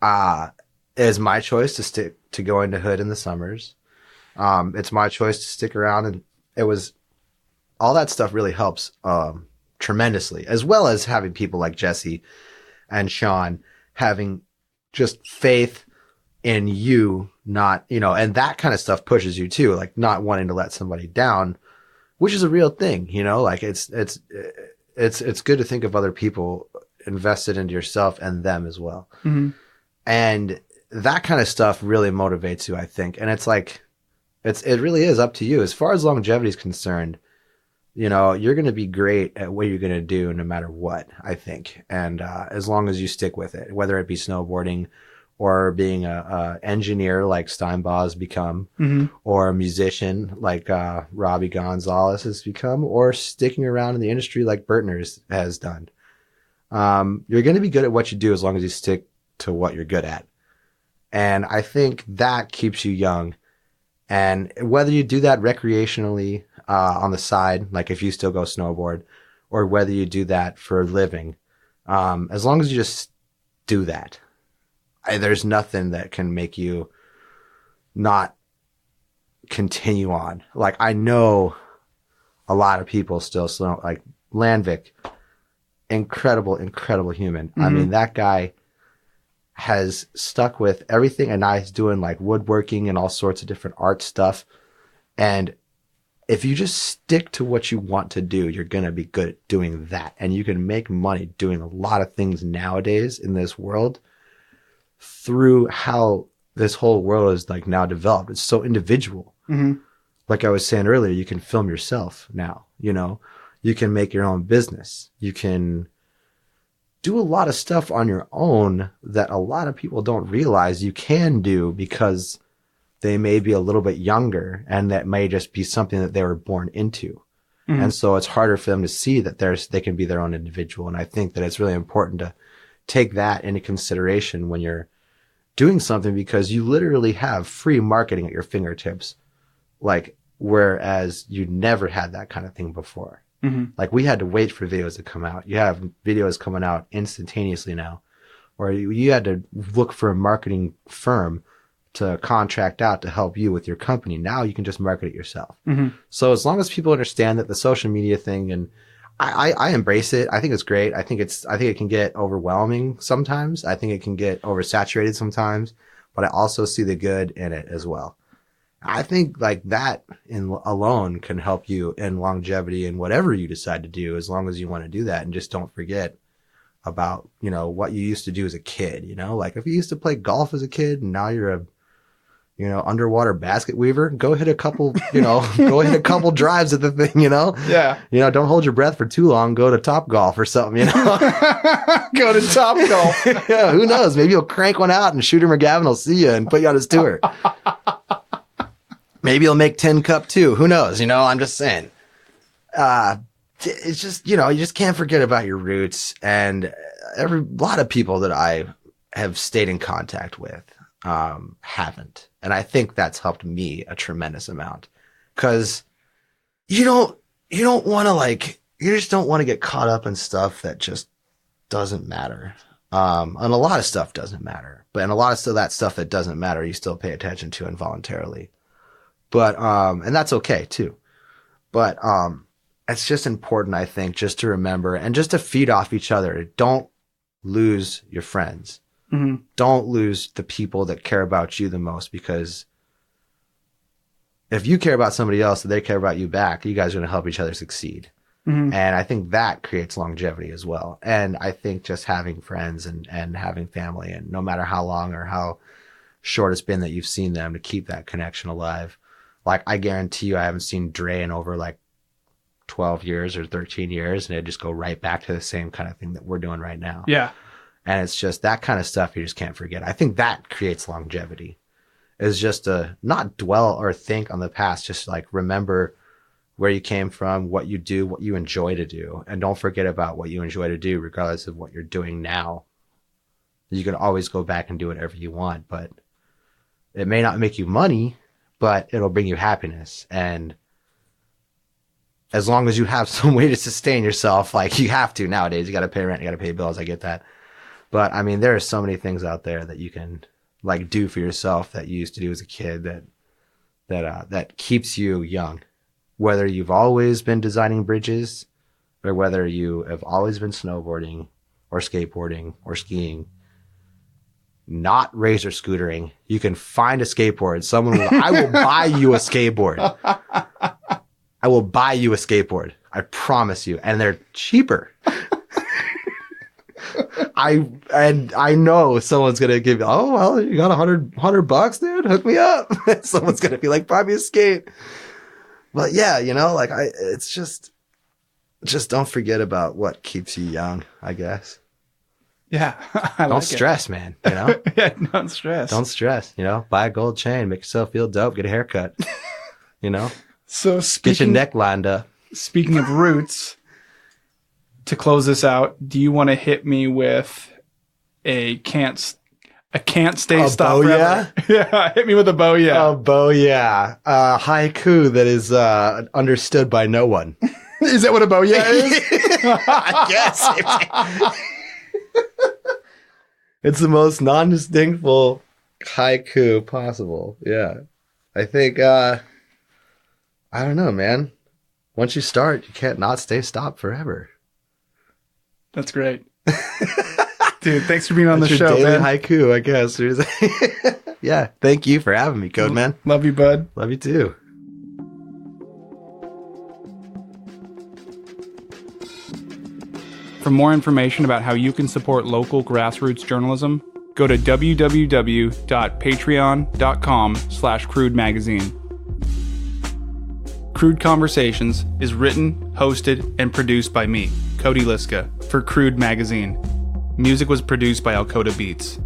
it is my choice to stick to going to hood in the summers. It's my choice to stick around, and it was all that stuff really helps, tremendously, as well as having people like Jesse and Sean having just faith in you, not, you know, and that kind of stuff pushes you too, like not wanting to let somebody down, which is a real thing, you know, like it's good to think of other people invested into yourself and them as well. Mm-hmm. And that kind of stuff really motivates you, I think. And it's like, it really is up to you. As far as longevity is concerned, you know, you're going to be great at what you're going to do no matter what, I think. And as long as you stick with it, whether it be snowboarding or being a engineer like Steinbaugh's become, Mm-hmm. or a musician like Robbie Gonzalez has become, or sticking around in the industry like Burtner has done. You're going to be good at what you do as long as you stick to what you're good at. And I think that keeps you young. And whether you do that recreationally on the side, like if you still go snowboard, or whether you do that for a living, As long as you just do that, there's nothing that can make you not continue on. Like, I know a lot of people still slow, like Landvik, incredible human. I mean, that guy has stuck with everything, and now he's doing like woodworking and all sorts of different art stuff. And if you just stick to what you want to do, you're going to be good at doing that. And you can make money doing a lot of things nowadays in this world through how this whole world is like now developed. It's so individual. Like I was saying earlier, you can film yourself now, you know, you can make your own business. You can do a lot of stuff on your own that a lot of people don't realize you can do because they may be a little bit younger, and that may just be something that they were born into. And so it's harder for them to see that they can be their own individual. And I think that it's really important to take that into consideration when you're doing something, because you literally have free marketing at your fingertips. Like, whereas you never had that kind of thing before. Like, we had to wait for videos to come out. You have videos coming out instantaneously now, or you had to look for a marketing firm to contract out to help you with your company. Now you can just market it yourself. So as long as people understand that the social media thing, and I embrace it. I think it's great. I think it can get overwhelming sometimes. I think it can get oversaturated sometimes, but I also see the good in it as well. I think like that alone can help you in longevity in whatever you decide to do, as long as you want to do that. And just don't forget about, you know, what you used to do as a kid. You know, like if you used to play golf as a kid and now you're a, you know, underwater basket weaver, go hit a couple, you know, go hit a couple drives at the thing, you know? Yeah. You know, don't hold your breath for too long. Go to Top Golf or something, you know? Go to Top Golf. Yeah, who knows? Maybe you'll crank one out and Shooter McGavin will see you and put you on his tour. Maybe he'll make 10 Cup too. Who knows? You know, I'm just saying. It's just, you know, you just can't forget about your roots. And a lot of people that I have stayed in contact with haven't. And I think that's helped me a tremendous amount, because you don't want to like, you just don't want to get caught up in stuff that just doesn't matter. And a lot of stuff doesn't matter, but and a lot of that stuff that doesn't matter, you still pay attention to involuntarily. But, and that's okay too. But, it's just important, I think, just to remember and just to feed off each other. Don't lose your friends. Don't lose the people that care about you the most, because if you care about somebody else and they care about you back, you guys are going to help each other succeed. And I think that creates longevity as well. And I think just having friends and having family, and no matter how long or how short it's been that you've seen them, to keep that connection alive. Like, I guarantee you I haven't seen Dre in over like 12 years or 13 years, and it'd just go right back to the same kind of thing that we're doing right now. Yeah. And it's just that kind of stuff you just can't forget. I think that creates longevity, is just to not dwell or think on the past, just like remember where you came from, what you do, what you enjoy to do. And don't forget about what you enjoy to do, regardless of what you're doing now. You can always go back and do whatever you want, but it may not make you money, but it'll bring you happiness. And as long as you have some way to sustain yourself, like you have to nowadays, you got to pay rent, you got to pay bills. I get that. But I mean, there are so many things out there that you can like do for yourself that you used to do as a kid that keeps you young, whether you've always been designing bridges or whether you have always been snowboarding or skateboarding or skiing, not razor scootering. You can find a skateboard. I will buy you a skateboard. I will buy you a skateboard. I promise you. And they're cheaper. I know someone's going to give you, oh, well, you got $100, dude, hook me up. Someone's going to be like, buy me a skate. But yeah, you know, like it's just don't forget about what keeps you young, I guess. Yeah. Don't stress, man. You know? Yeah, don't stress. Don't stress, you know, buy a gold chain, make yourself feel dope, get a haircut, you know? So get your neck lined up. Speaking of roots, to close this out, do you want to hit me with a can't stay stop forever? Yeah, hit me with a bow, yeah. A bow, yeah. Haiku that is understood by no one. Is that what a bow, yeah is? I guess. It's the most non-distinctful haiku possible. Yeah. I think, I don't know, man. Once you start, you can't not stay stopped forever. That's great. Dude, thanks for being on That's the your show, daily man. haiku, I guess. Yeah. Thank you for having me, Code Man. Love you, bud. Love you too. For more information about how you can support local grassroots journalism, go to www.patreon.com/Crude Magazine. Crude Conversations is written, hosted, and produced by me, Cody Liska, for Crude Magazine. Music was produced by Alcoda Beats.